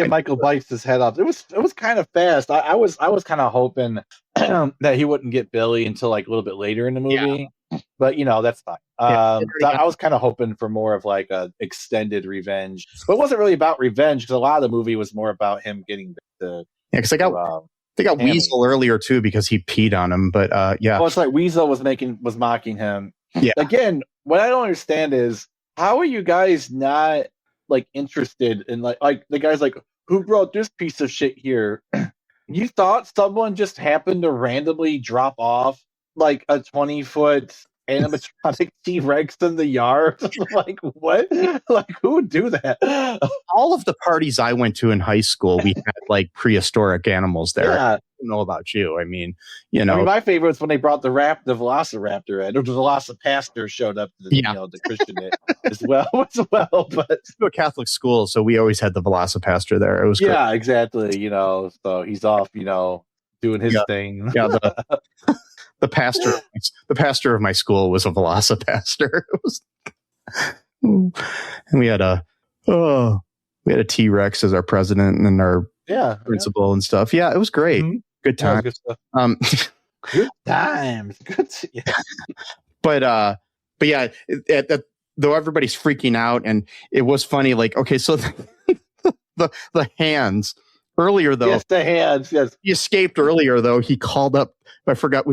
Michael bites his head off. It was kind of fast. I was kind of hoping that he wouldn't get Billy until like a little bit later in the movie, but that's fine. I was kind of hoping for more of like a extended revenge, but it wasn't really about revenge because a lot of the movie was more about him getting to. Yeah, because they got Tammy. Weasel earlier too because he peed on him, but yeah. Well, it's like Weasel was mocking him. Yeah. Again, what I don't understand is how are you guys not like interested in like the guy's like, who brought this piece of shit here? You thought someone just happened to randomly drop off like a 20-foot animatronic T-Rex in the yard? Like what? Like who would do that? All of the parties I went to in high school, we had like prehistoric animals there. Yeah. don't know about you. I mean, you know, my favorite was when they brought the Velociraptor in, or the Velocipaster showed up to the Christian as well. But to a Catholic school, so we always had the Velocipaster there. It was great. Yeah, exactly. You know, so he's off, doing his thing. Yeah, the pastor of my school was a Velocipaster. And we had a T-Rex as our president and our principal and stuff. Yeah, it was great. Mm-hmm. Good time. Good stuff. Good times. Good. Yeah. But yeah, though everybody's freaking out, and it was funny. Like, okay, so the hands earlier though. Yes, the hands. Yes, he escaped earlier though. He called up. I forgot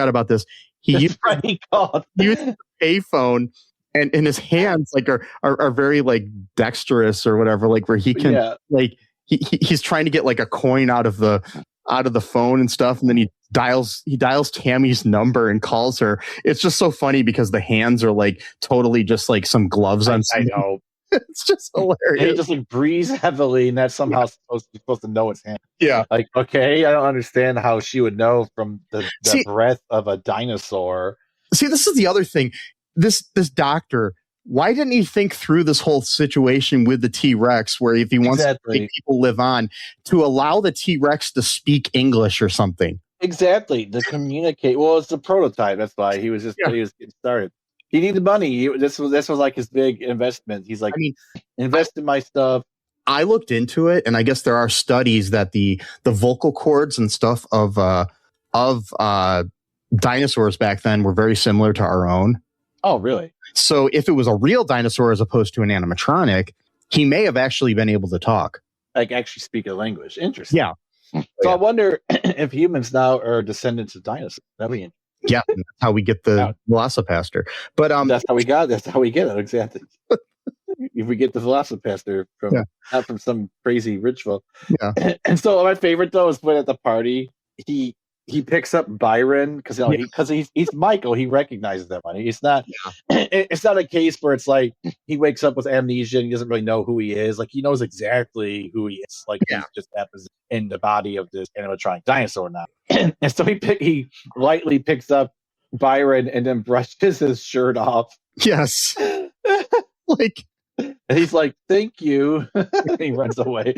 about this. He used the payphone. And his hands like are very like dexterous or whatever, like where he can like he's trying to get like a coin out of the phone and stuff, and then he dials Tammy's number and calls her. It's just so funny because the hands are like totally just like some gloves on. I know. It's just hilarious. And he just like breathes heavily, and that's somehow supposed to know it's him. Yeah. Like, okay, I don't understand how she would know from the breath of a dinosaur. See, this is the other thing. This doctor, why didn't he think through this whole situation with the T-Rex, where if he wants to make people live on, to allow the T-Rex to speak English or something? Exactly, to communicate. Well, it's a prototype. That's why he was getting started. He needed money. This was like his big investment. He's like, invest in my stuff. I looked into it, and I guess there are studies that the vocal cords and stuff of dinosaurs back then were very similar to our own. Oh, really? So if it was a real dinosaur as opposed to an animatronic, he may have actually been able to talk. Like actually speak a language. Interesting. Yeah. So I wonder if humans now are descendants of dinosaurs. That'd be interesting. Yeah, that's how we get the Velocipaster. But that's how we get it, exactly. If we get the Velocipaster not from some crazy ritual. Yeah. And so my favorite though is when at the party he picks up Byron because he's Michael. He recognizes that money. It's not a case where it's like he wakes up with amnesia and he doesn't really know who he is. Like he knows exactly who he is. Like he just happens in the body of this animatronic dinosaur now. And so he lightly picks up Byron and then brushes his shirt off. Yes. Like, and he's like, "Thank you." And he runs away.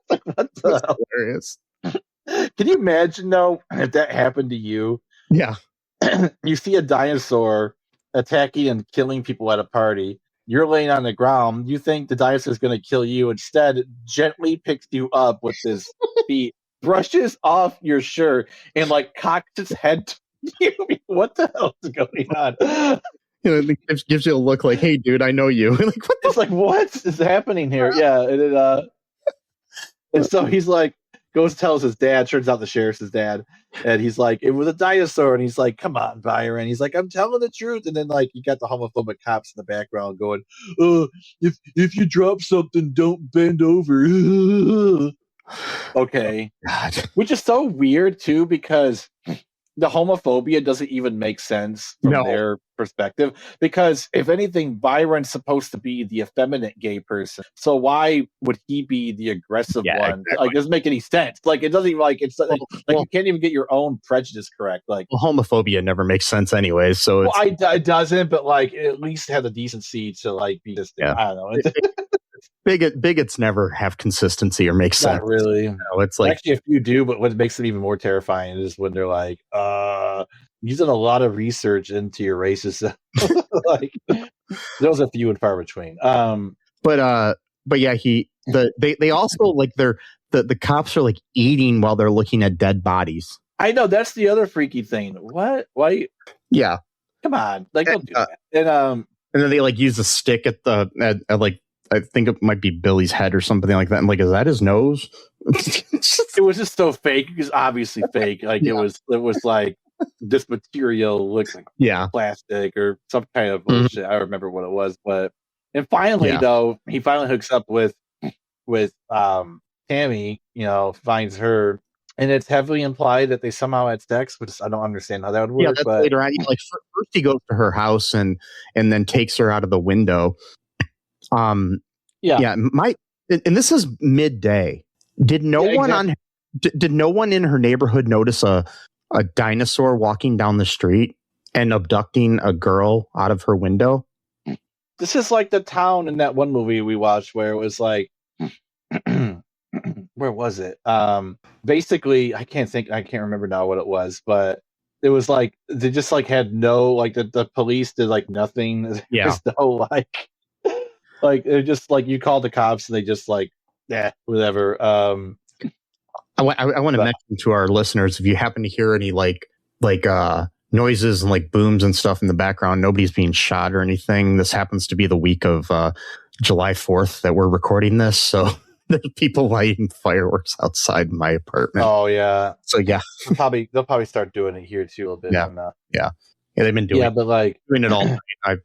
Like, what the hell? Hilarious. Can you imagine though if that happened to you? Yeah. You see a dinosaur attacking and killing people at a party. You're laying on the ground. You think the dinosaur is going to kill you. Instead, it gently picks you up with his feet, brushes off your shirt, and like cocks its head to you. What the hell is going on? It gives you a look like, "Hey, dude, I know you." Like, what? It's like, what is happening here? Yeah, and so he's like, goes tells his dad. Turns out the sheriff's his dad, and he's like, "It was a dinosaur." And he's like, "Come on, Byron." He's like, "I'm telling the truth." And then like you got the homophobic cops in the background going, if you drop something, don't bend over." Okay, God. Which is so weird too because the homophobia doesn't even make sense from their perspective. Because if anything, Byron's supposed to be the effeminate gay person. So why would he be the aggressive one? Exactly. Like, it doesn't make any sense. Like, it doesn't even you can't even get your own prejudice correct. Like, homophobia never makes sense anyway. So it doesn't. But like, at least have the decency to like be this thing. Yeah. I don't know. Bigots never have consistency or make sense. Not really. It's like, actually, if you do, but what makes it even more terrifying is when they're like, using a lot of research into your racism. Like, those are few and far between. But yeah, they also like the cops are like eating while they're looking at dead bodies. I know, that's the other freaky thing. What? Why? Yeah. Come on, like, don't do that. And then they like use a stick at like, I think it might be Billy's head or something like that. And like, is that his nose? It was just so fake. It was obviously fake. Like it was like this material looks like plastic or some kind of bullshit. I don't remember what it was, and finally though, he finally hooks up with Tammy. Finds her, and it's heavily implied that they somehow had sex, which I don't understand how that would work. Yeah, that's later on. Like first he goes to her house and then takes her out of the window. And this is midday. Did no one Did no one in her neighborhood notice a dinosaur walking down the street and abducting a girl out of her window? This is like the town in that one movie we watched where it was like, where was it? Basically, I can't remember now what it was, but it was like they just like had no like the police did like nothing. Yeah. There's no like they're just like you call the cops and they just like whatever. I want to mention to our listeners, if you happen to hear any like noises and like booms and stuff in the background, nobody's being shot or anything. This happens to be the week of July 4th that we're recording this, so there's people lighting fireworks outside my apartment. Oh yeah. So yeah, they'll probably start doing it here too a little bit. Yeah, they've been doing but like doing it all night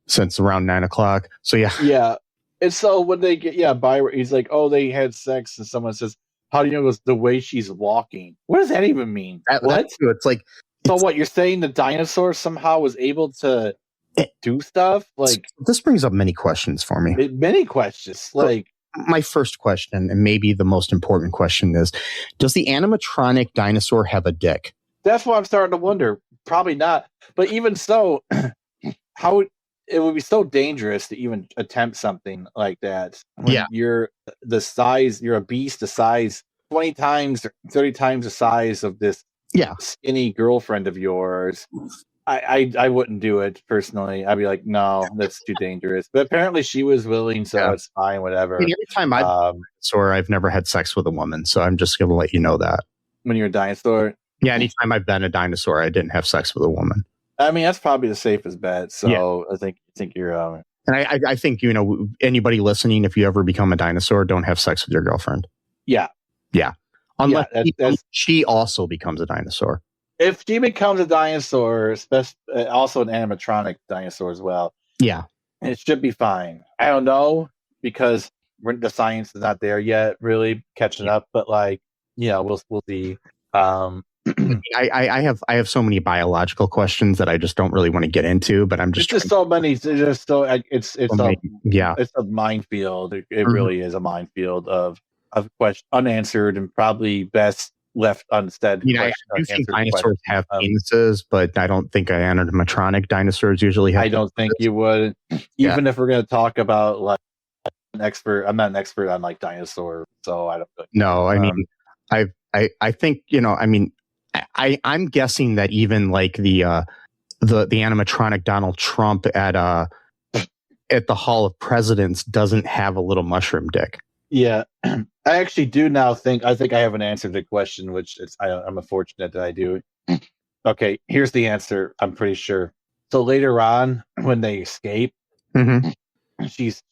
since around 9:00. So yeah. And so when they get Byron, he's like, oh, they had sex, and someone says, how do you know it was the way she's walking? What does that even mean? What? It's like, so what you're saying? The dinosaur somehow was able to do stuff like this brings up many questions for me. Many questions. Like my first question, and maybe the most important question, is: does the animatronic dinosaur have a dick? That's what I'm starting to wonder. Probably not. But even so, how it would be so dangerous to even attempt something like that. When you're the size, you're a beast, the size 20 times, 30 times the size of this skinny girlfriend of yours. I wouldn't do it personally. I'd be like, no, that's too dangerous. But apparently she was willing, so it's fine, whatever. I mean, every time I've never had sex with a woman, so I'm just going to let you know that. When you're a dinosaur? Yeah, anytime I've been a dinosaur, I didn't have sex with a woman. I mean, that's probably the safest bet. So I think you're. And I think anybody listening, if you ever become a dinosaur, don't have sex with your girlfriend. Yeah. Unless she also becomes a dinosaur. If she becomes a dinosaur, also an animatronic dinosaur as well. Yeah, it should be fine. I don't know because the science is not there yet, really catching up. But we'll see. I have so many biological questions that I just don't really want to get into, but I'm just so many. It's a minefield. It really is a minefield of questions unanswered and probably best left unsaid. I do think dinosaurs have penises, but I don't think animatronic dinosaurs usually have. I don't think you would, even if we're going to talk about like an expert. I'm not an expert on like dinosaur, so I don't. No, I mean, I think I'm guessing that even like the animatronic Donald Trump at the Hall of Presidents doesn't have a little mushroom dick. Yeah, I actually do now think I have an answer to the question, which I'm fortunate that I do. Okay, here's the answer. I'm pretty sure. So later on, when they escape, she's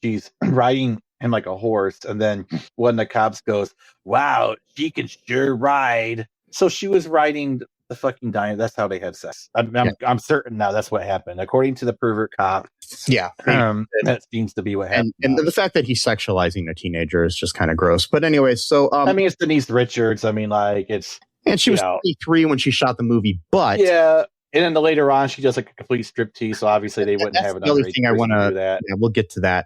riding him like a horse, and then one of the cops goes, "Wow, she can sure ride." So she was riding the fucking dino. That's how they had sex. I'm certain now that's what happened, according to the pervert cop. Yeah, that seems to be what happened. And the fact that he's sexualizing a teenager is just kind of gross. But anyway, so I mean, it's Denise Richards. I mean, like it's and she was 23 when she shot the movie, but and then later on, she does like a complete striptease. So obviously, they wouldn't have an underage thing. I want to do that. Yeah, we'll get to that.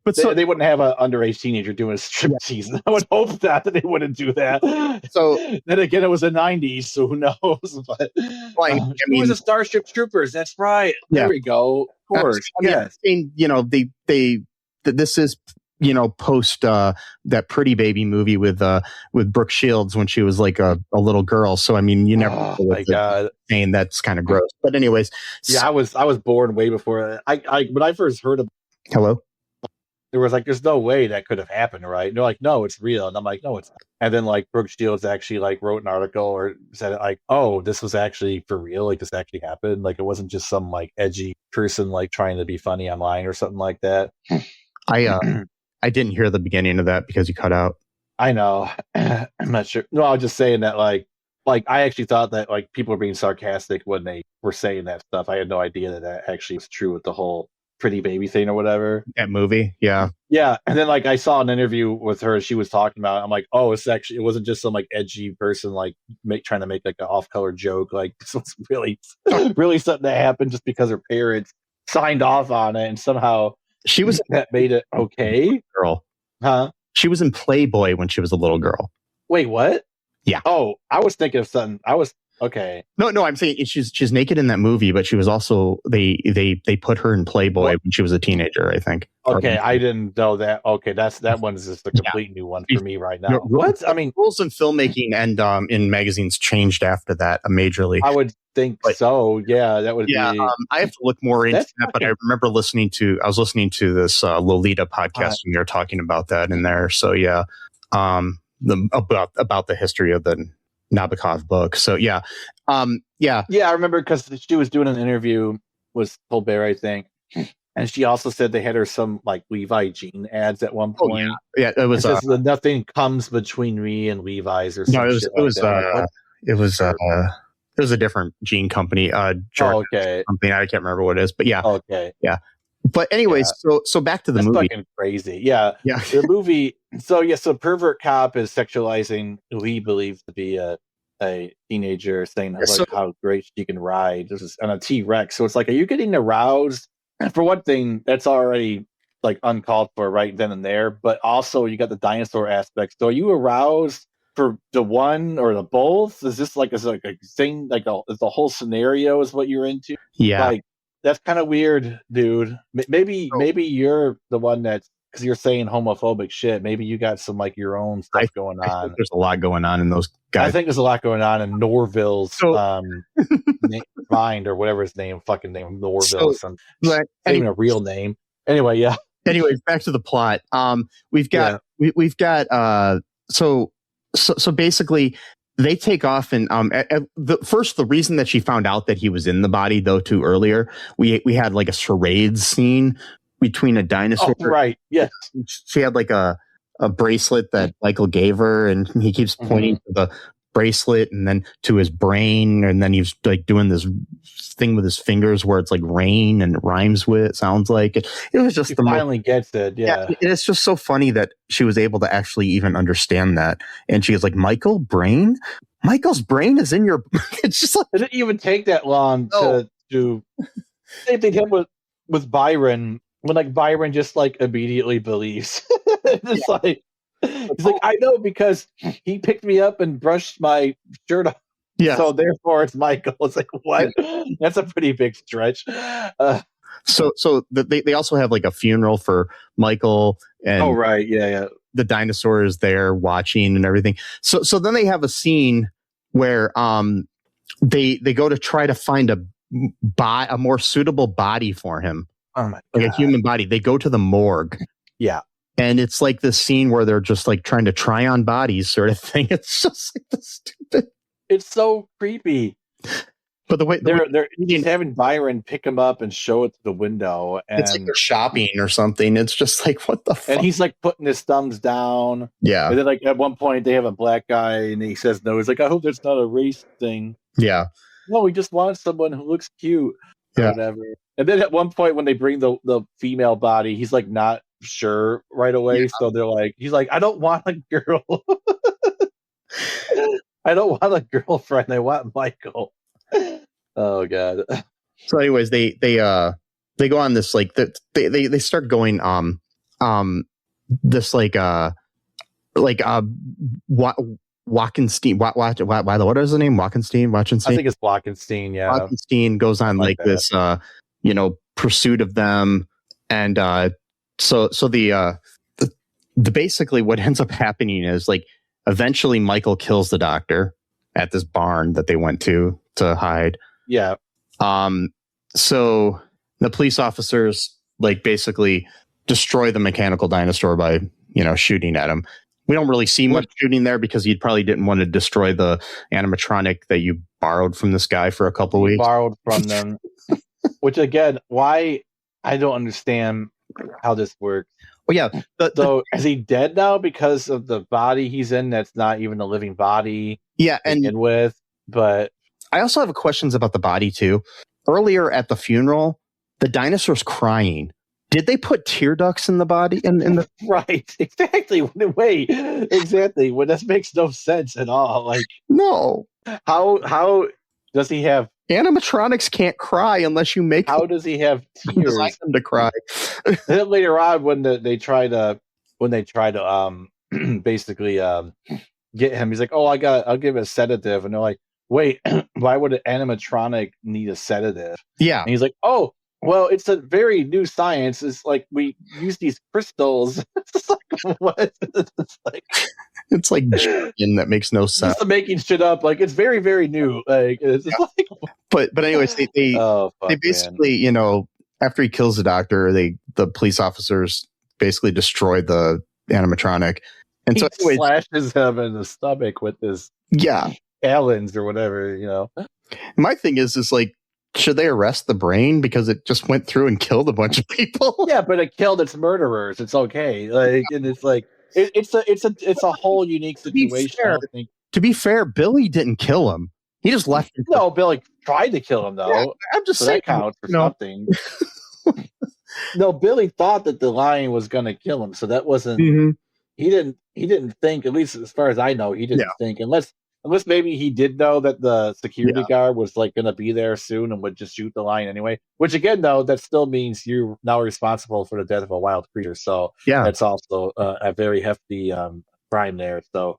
But they wouldn't have an underage teenager doing a striptease. I would hope that they wouldn't do that. So then again, it was the 90s, so who knows? But I mean, was a Starship Troopers. That's right. There we go. Of course. Yes. This is post that Pretty Baby movie with Brooke Shields when she was like a little girl. So I mean, you never. Oh my God. Saying that's kind of gross. But anyways, I was born way before I when I first heard of. Hello. There was like, there's no way that could have happened, right? And they're like, no, it's real. And I'm like, no, it's not. And then like Brooke Shields actually like wrote an article or said like, oh, this was actually for real. Like this actually happened. Like it wasn't just some like edgy person like trying to be funny online or something like that. I didn't hear the beginning of that because you cut out. I know. I'm not sure. No, I was just saying that like I actually thought that like people were being sarcastic when they were saying that stuff. I had no idea that actually was true with the whole Pretty Baby thing or whatever. That movie, yeah. And then like I saw an interview with her. She was talking about it. I'm like, oh, it wasn't just some like edgy person like trying to make like an off-color joke. Like this was really something that happened just because her parents signed off on it, and somehow that made it okay. Girl, huh? She was in Playboy when she was a little girl. Wait, what? Yeah. Oh, I was thinking of something. Okay. No, I'm saying she's naked in that movie, but she was also they put her in Playboy when she was a teenager, I think. Okay, I didn't know that. Okay, that one's just a complete new one for me right now. What? I mean, rules in filmmaking and in magazines changed after that majorly. I would think so. Yeah, that would be. I have to look more into that, but I remember listening to this Lolita podcast and they're talking about that in there. So yeah, about the history of the Nabokov book. So yeah. I remember because she was doing an interview with Colbert, I think, and she also said they had her some like Levi jean ads at one point. Yeah, it was nothing comes between me and Levi's or something. It was a different jean company. Something I can't remember what it is, but yeah. Okay. Yeah. But anyways, so back to the movie. Fucking crazy. Yeah. The movie. So pervert cop is sexualizing who he believes to be a teenager, saying how great she can ride. This is on a T-Rex. So it's like, are you getting aroused? And for one thing, that's already like uncalled for right then and there. But also, you got the dinosaur aspect. So are you aroused for the one or the both? Is this like a thing? Like the whole scenario is what you're into? Yeah. Like, that's kind of weird, dude. Maybe you're the one that's, because you're saying homophobic shit. Maybe you got some like your own stuff going on. I think there's a lot going on in those guys. I think there's a lot going on in Norville's mind or whatever his fucking name, Norville. Even a real name. Anyway, yeah. Anyways, back to the plot. We've got so basically they take off and the reason that she found out that he was in the body though too earlier, we had like a charades scene between a dinosaur. Oh, right. Yes. She had like a bracelet that Michael gave her, and he keeps pointing to the bracelet and then to his brain, and then he's like doing this thing with his fingers where it's like rain and it rhymes with it. Sounds like it. It was just finally gets it. Yeah. It's just so funny that she was able to actually even understand that, and she was like, Michael's brain is in your. It's just like, it didn't even take that long to do. Same thing happened with Byron. When like Byron just like immediately believes. It's like he's like, I know because he picked me up and brushed my shirt off. Yeah. So therefore it's Michael. It's like, what? That's a pretty big stretch. So they also have like a funeral for Michael, and the dinosaur is there watching and everything. So then they have a scene where they go to try to find a more suitable body for him. Oh my God. Like a human body. They go to the morgue. Yeah. And it's like this scene where they're just like trying to try on bodies sort of thing. It's just like this stupid. It's so creepy. But the way they're having Byron pick him up and show it to the window. And it's like they're shopping or something. It's just like, what the fuck? And he's like putting his thumbs down. Yeah. And then like at one point they have a black guy and he says no. He's like, I hope that's not a race thing. Yeah. No, we just want someone who looks cute. Or whatever. And then at one point when they bring the female body, he's like not sure right away. Yeah. So he's like, I don't want a girl. I don't want a girlfriend. I want Michael. Oh God. So anyways, they go on this like they start going this Walkenstein, what is the name? Walkenstein? I think it's Walkenstein, yeah. Walkenstein goes on like this, pursuit of them. And so the basically what ends up happening is like eventually Michael kills the doctor at this barn that they went to hide. Yeah. So the police officers like basically destroy the mechanical dinosaur by, shooting at him. We don't really see much shooting there because you probably didn't want to destroy the animatronic that you borrowed from this guy for a couple weeks. Borrowed from them. Which again, why I don't understand how this works. Well, yeah. So is he dead now because of the body he's in? That's not even a living body. Yeah, but I also have questions about the body too. Earlier at the funeral, the dinosaur's crying. Did they put tear ducts in the body? In the right, exactly. Wait, exactly. Well, that makes no sense at all. Like, no. How does he have animatronics? Can't cry unless you make. How does he have tears? Like them to cry. Then later on, when they try to basically get him. He's like, "Oh, I'll give it a sedative," and they're like, "Wait, why would an animatronic need a sedative?" Yeah, and he's like, "Oh, well, it's a very new science. It's like we use these crystals." It's like, what? it's like jargon that makes no sense. Just making shit up. Like, it's very, very new. Like, it's just like, but anyways, they basically, you know, after he kills the doctor, the police officers basically destroy the animatronic, and so he slashes him in the stomach with his talons or whatever. You know, my thing is like, should they arrest the brain because it just went through and killed a bunch of people? Yeah, but it killed its murderers. It's okay. Like, and it's like it's a whole unique situation. I don't think. To be fair, Billy didn't kill him. He just left him. No, Billy tried to kill him though. Yeah, I'm just saying that counts for something. No, Billy thought that the lion was going to kill him, so that wasn't. Mm-hmm. He didn't think. At least as far as I know, he didn't think. Unless maybe he did know that the security guard was like going to be there soon and would just shoot the lion anyway. Which again, though, that still means you're now responsible for the death of a wild creature. So that's also a very hefty crime there. So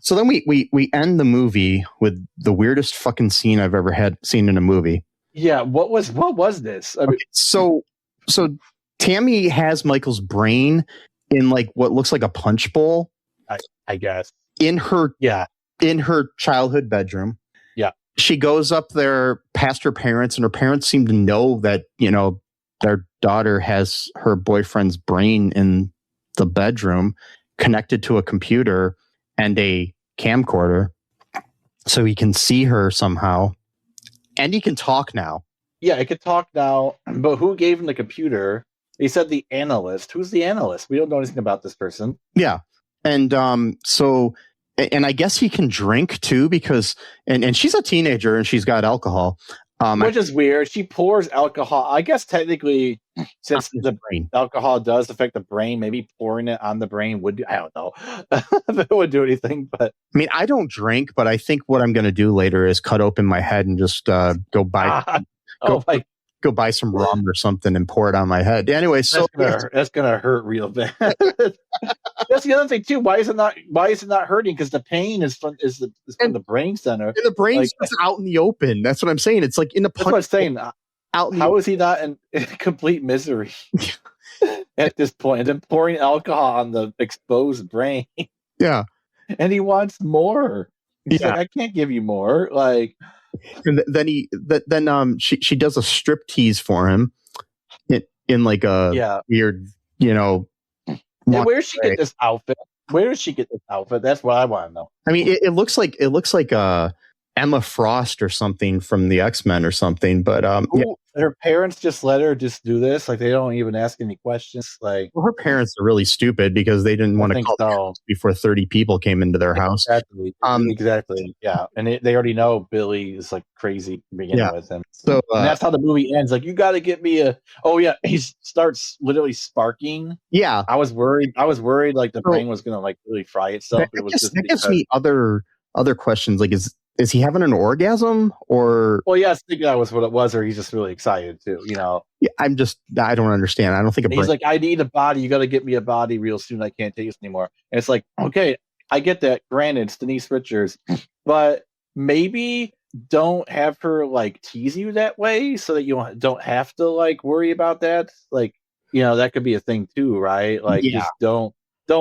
So then we end the movie with the weirdest fucking scene I've ever seen in a movie. Yeah, what was this? I mean, so Tammy has Michael's brain in like what looks like a punch bowl. I guess. In her childhood bedroom. Yeah. She goes up there past her parents, and her parents seem to know that, you know, their daughter has her boyfriend's brain in the bedroom connected to a computer and a camcorder, so he can see her somehow. And he can talk now. Yeah, it could talk now. But who gave him the computer? He said the analyst. Who's the analyst? We don't know anything about this person. Yeah. And and I guess he can drink too, because and she's a teenager and she's got alcohol. Which is weird. She pours alcohol. I guess technically, since the brain alcohol does affect the brain, maybe pouring it on the brain would do, I don't know if it would do anything. But I mean, I don't drink, but I think what I'm going to do later is cut open my head and just go buy go buy some rum or something and pour it on my head. Anyway, so that's gonna hurt real bad. That's the other thing too. Why is it not hurting? Because the pain is from the brain center. And the brain's just out in the open. That's what I'm saying. It's like in the punch. That's what I'm saying. How is he not in complete misery at this point? And then pouring alcohol on the exposed brain. Yeah. And he wants more. He's like, I can't give you more. Like, and then she does a strip tease for him in like a weird, you know. And where does she get this outfit? Where does she get this outfit? That's what I want to know. I mean, it looks like Emma Frost or something from the X-Men or something, but her parents just let her just do this, like they don't even ask any questions. Like, well, her parents are really stupid because they didn't want to call before 30 people came into their house. Exactly. Yeah, and they already know Billy is like crazy to begin with him. So and that's how the movie ends. Like, you got to get me a. Oh yeah, he starts literally sparking. Yeah, I was worried like the brain was gonna like really fry itself. That gives me other questions. Like, is he having an orgasm or? Well, yeah, I think that was what it was, or he's just really excited too. You know. Yeah, I don't understand. I don't think he's like, I need a body. You got to get me a body real soon. I can't take this anymore. And it's like, okay, I get that. Granted, it's Denise Richards, but maybe don't have her like tease you that way, so that you don't have to like worry about that. Like, you know, that could be a thing too, right? Like, just don't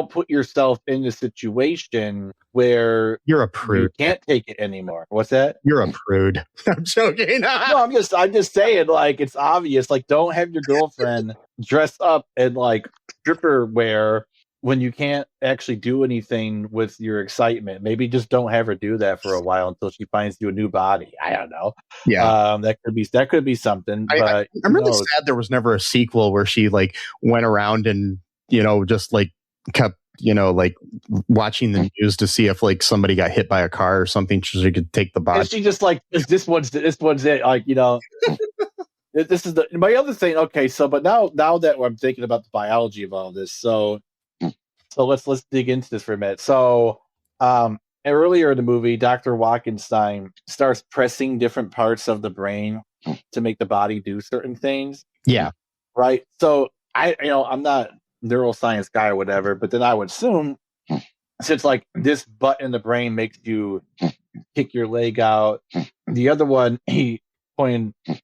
put yourself in a situation where you're a prude. You can't take it anymore. What's that? You're a prude. I'm joking. No, I'm just saying, like, it's obvious. Like, don't have your girlfriend dress up in like stripper wear when you can't actually do anything with your excitement. Maybe just don't have her do that for a while until she finds you a new body. I don't know. Yeah. That could be something. But I'm really sad there was never a sequel where she like went around and, you know, just like kept, you know, like watching the news to see if like somebody got hit by a car or something so she could take the body. And she just like, this one's it. Like, you know, this is my other thing. Okay. So, but now that I'm thinking about the biology of all this, so let's dig into this for a minute. So, earlier in the movie, Dr. Walkenstein starts pressing different parts of the brain to make the body do certain things. Yeah. Right. So I'm not neuroscience guy or whatever, but then I would assume since like this butt in the brain makes you kick your leg out, the other one he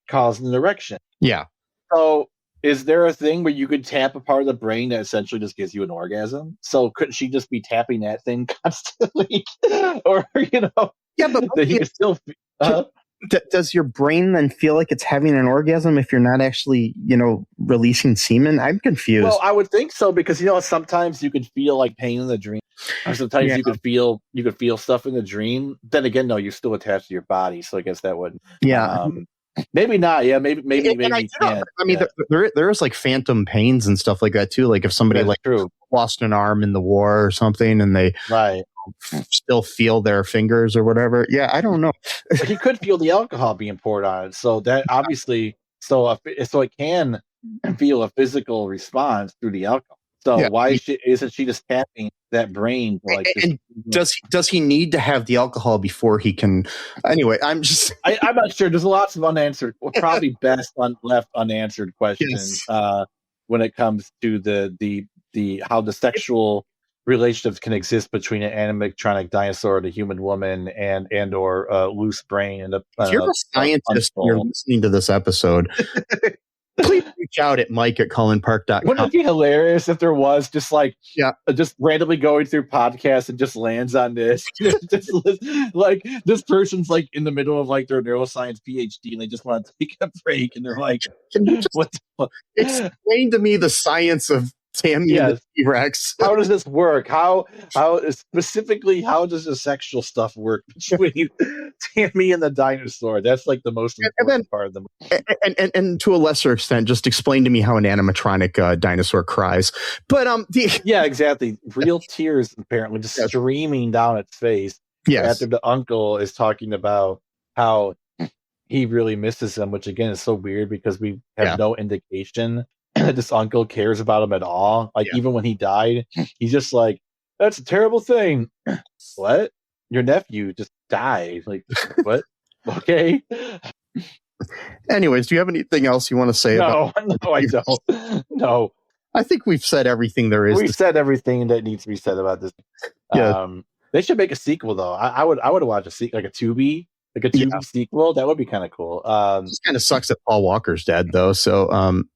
calls an erection. Yeah. So is there a thing where you could tap a part of the brain that essentially just gives you an orgasm? So couldn't she just be tapping that thing constantly? Or, Yeah, but that he could still... does your brain then feel like it's having an orgasm if you're not actually, releasing semen? I'm confused. Well, I would think so, because sometimes you could feel like pain in the dream, or sometimes you could feel stuff in the dream. Then again, no, you're still attached to your body, so I guess that would. Yeah. Maybe not. Yeah, maybe you can't. I mean, there is like phantom pains and stuff like that too. Like if somebody lost an arm in the war or something, and they still feel their fingers or whatever. Yeah, I don't know. He could feel the alcohol being poured on it, so that obviously, so it can feel a physical response through the alcohol. So why isn't she just tapping that brain? And does he need to have the alcohol before he can? Anyway, I'm not sure. There's lots of unanswered, probably best left unanswered questions when it comes to the how the sexual relationships can exist between an animatronic dinosaur and a human woman and or loose brain. And if you're a scientist, you're listening to this episode. Please reach out at mike@cullenpark.com. Wouldn't it be hilarious if there was just randomly going through podcasts and just lands on this? Like this person's like in the middle of like their neuroscience PhD and they just want to take a break and they're like, "Can you just explain to me the science of Tammy and the T-Rex? How does this work? How specifically, how does the sexual stuff work between Tammy and the dinosaur? That's like the most important part of the movie. And to a lesser extent, just explain to me how an animatronic dinosaur cries. But yeah, exactly. Real tears apparently just streaming down its face. Yes. After the uncle is talking about how he really misses him, which again is so weird because we have no indication this uncle cares about him at all. Like even when he died, he's just like, "That's a terrible thing." What? Your nephew just died. Like what? Okay. Anyways, do you have anything else you want to say? No, I don't. No. I think we've said everything there is. We've said everything that needs to be said about this. Yeah. They should make a sequel though. I would watch a sequel, like a Tubi. Like a Tubi sequel, that would be kind of cool. It kind of sucks that Paul Walker's dead, though. So,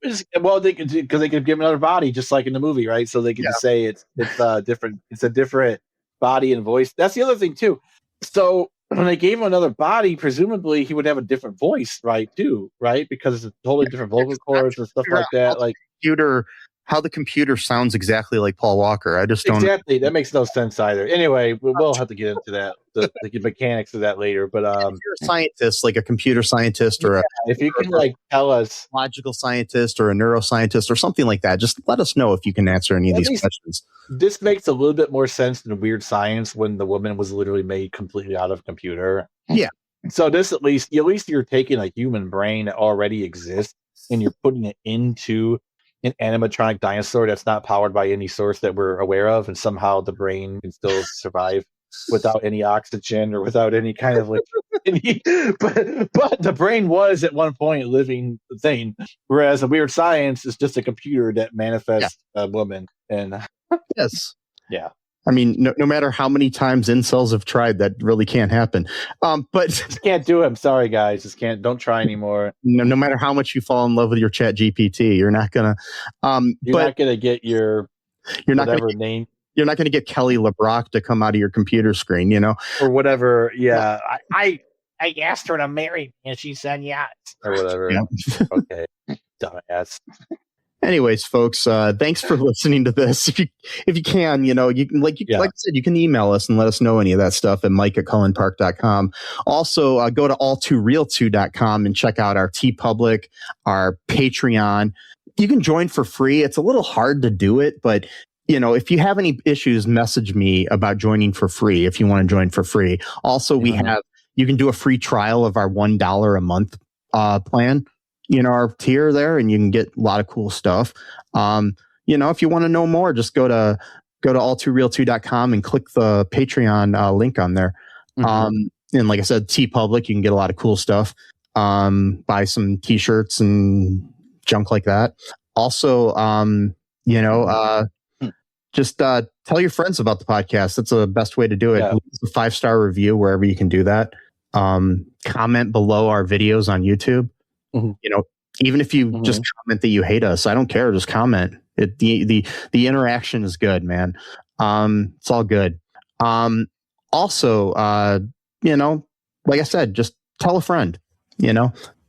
because they could give him another body, just like in the movie, right? So they could just say it's different. It's a different body and voice. That's the other thing too. So when they gave him another body, presumably he would have a different voice, right? Too, right? Because it's a totally different vocal cords and stuff like that. Like how the computer sounds exactly like Paul Walker. I just don't. Exactly. That makes no sense either. Anyway, we'll have to get into that, the mechanics of that later. But if you're a scientist, like a computer scientist or if you can like tell us, logical scientist or a neuroscientist or something like that, just let us know if you can answer any of these questions. This makes a little bit more sense than Weird Science when the woman was literally made completely out of computer. Yeah. So this at least you're taking a human brain that already exists and you're putting it into an animatronic dinosaur that's not powered by any source that we're aware of, and somehow the brain can still survive without any oxygen or without any kind of like but the brain was at one point a living thing, whereas a Weird Science is just a computer that manifests a woman. And I mean, no matter how many times incels have tried, that really can't happen. But just can't do it. I'm sorry, guys. Just can't. Don't try anymore. No matter how much you fall in love with your Chat GPT, you're not gonna. You're not gonna get your. You're not gonna name. You're not gonna get Kelly LeBrock to come out of your computer screen, or whatever. Yeah, I asked her to marry me, and she said yes, or whatever. Yeah. Okay, dumbass. Anyways, folks, thanks for listening to this. If you can, like I said, you can email us and let us know any of that stuff at mike@cullenpark.com. Also, go to all2real2.com and check out our TeePublic, our Patreon. You can join for free. It's a little hard to do it, but if you have any issues, message me about joining for free if you want to join for free. Also, you can do a free trial of our $1 a month plan. Our tier there, and you can get a lot of cool stuff. If you want to know more, just go to all2real2.com and click the Patreon link on there. And like I said, TeePublic, you can get a lot of cool stuff. Buy some t-shirts and junk like that. Also, just tell your friends about the podcast. That's the best way to do it. Yeah. Leave a 5-star review wherever you can do that. Comment below our videos on YouTube. Even if you just comment that you hate us, I don't care. Just comment. The interaction is good, man. It's all good. Also, like I said, just tell a friend.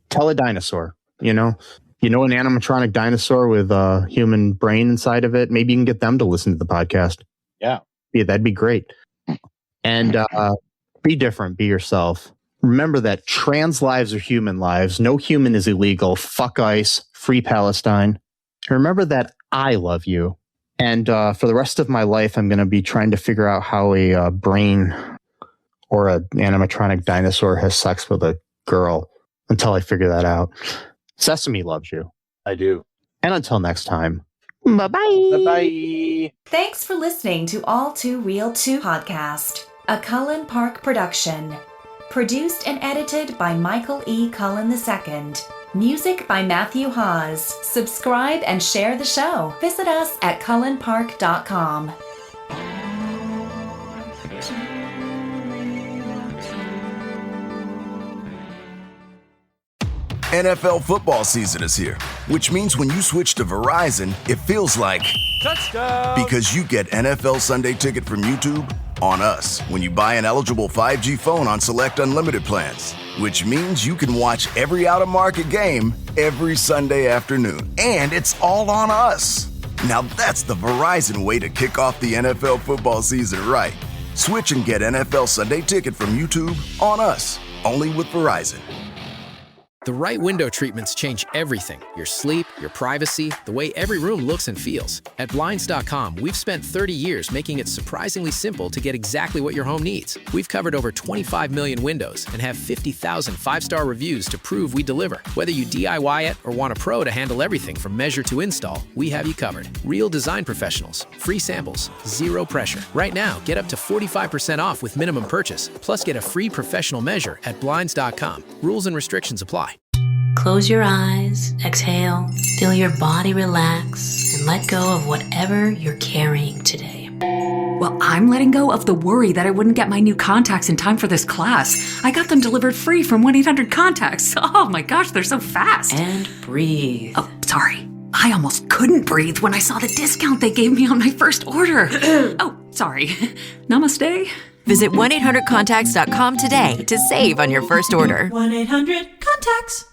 Tell a dinosaur. An animatronic dinosaur with a human brain inside of it. Maybe you can get them to listen to the podcast. Yeah, that'd be great. And be different. Be yourself. Remember that trans lives are human lives. No human is illegal. Fuck ICE. Free Palestine. And remember that I love you. And for the rest of my life, I'm going to be trying to figure out how a brain or an animatronic dinosaur has sex with a girl until I figure that out. Sesame loves you. I do. And until next time, bye-bye. Bye-bye. Thanks for listening to All Too Real 2 podcast, a Cullen Park production. Produced and edited by Michael E. Cullen II. Music by Matthew Hawes. Subscribe and share the show. Visit us at cullenpark.com. NFL football season is here, which means when you switch to Verizon, it feels like Touchdown! Because you get NFL Sunday Ticket from YouTube on us when you buy an eligible 5G phone on select unlimited plans, which means you can watch every out-of-market game every Sunday afternoon. And it's all on us. Now that's the Verizon way to kick off the NFL football season right. Switch and get NFL Sunday Ticket from YouTube on us, only with Verizon. The right window treatments change everything. Your sleep, your privacy, the way every room looks and feels. At Blinds.com, we've spent 30 years making it surprisingly simple to get exactly what your home needs. We've covered over 25 million windows and have 50,000 5-star reviews to prove we deliver. Whether you DIY it or want a pro to handle everything from measure to install, we have you covered. Real design professionals, free samples, zero pressure. Right now, get up to 45% off with minimum purchase, plus get a free professional measure at Blinds.com. Rules and restrictions apply. Close your eyes, exhale, feel your body relax, and let go of whatever you're carrying today. Well, I'm letting go of the worry that I wouldn't get my new contacts in time for this class. I got them delivered free from 1-800-CONTACTS. Oh my gosh, they're so fast. And breathe. Oh, sorry. I almost couldn't breathe when I saw the discount they gave me on my first order. Oh, sorry. Namaste. Visit 1-800-CONTACTS.com today to save on your first order. 1-800-CONTACTS.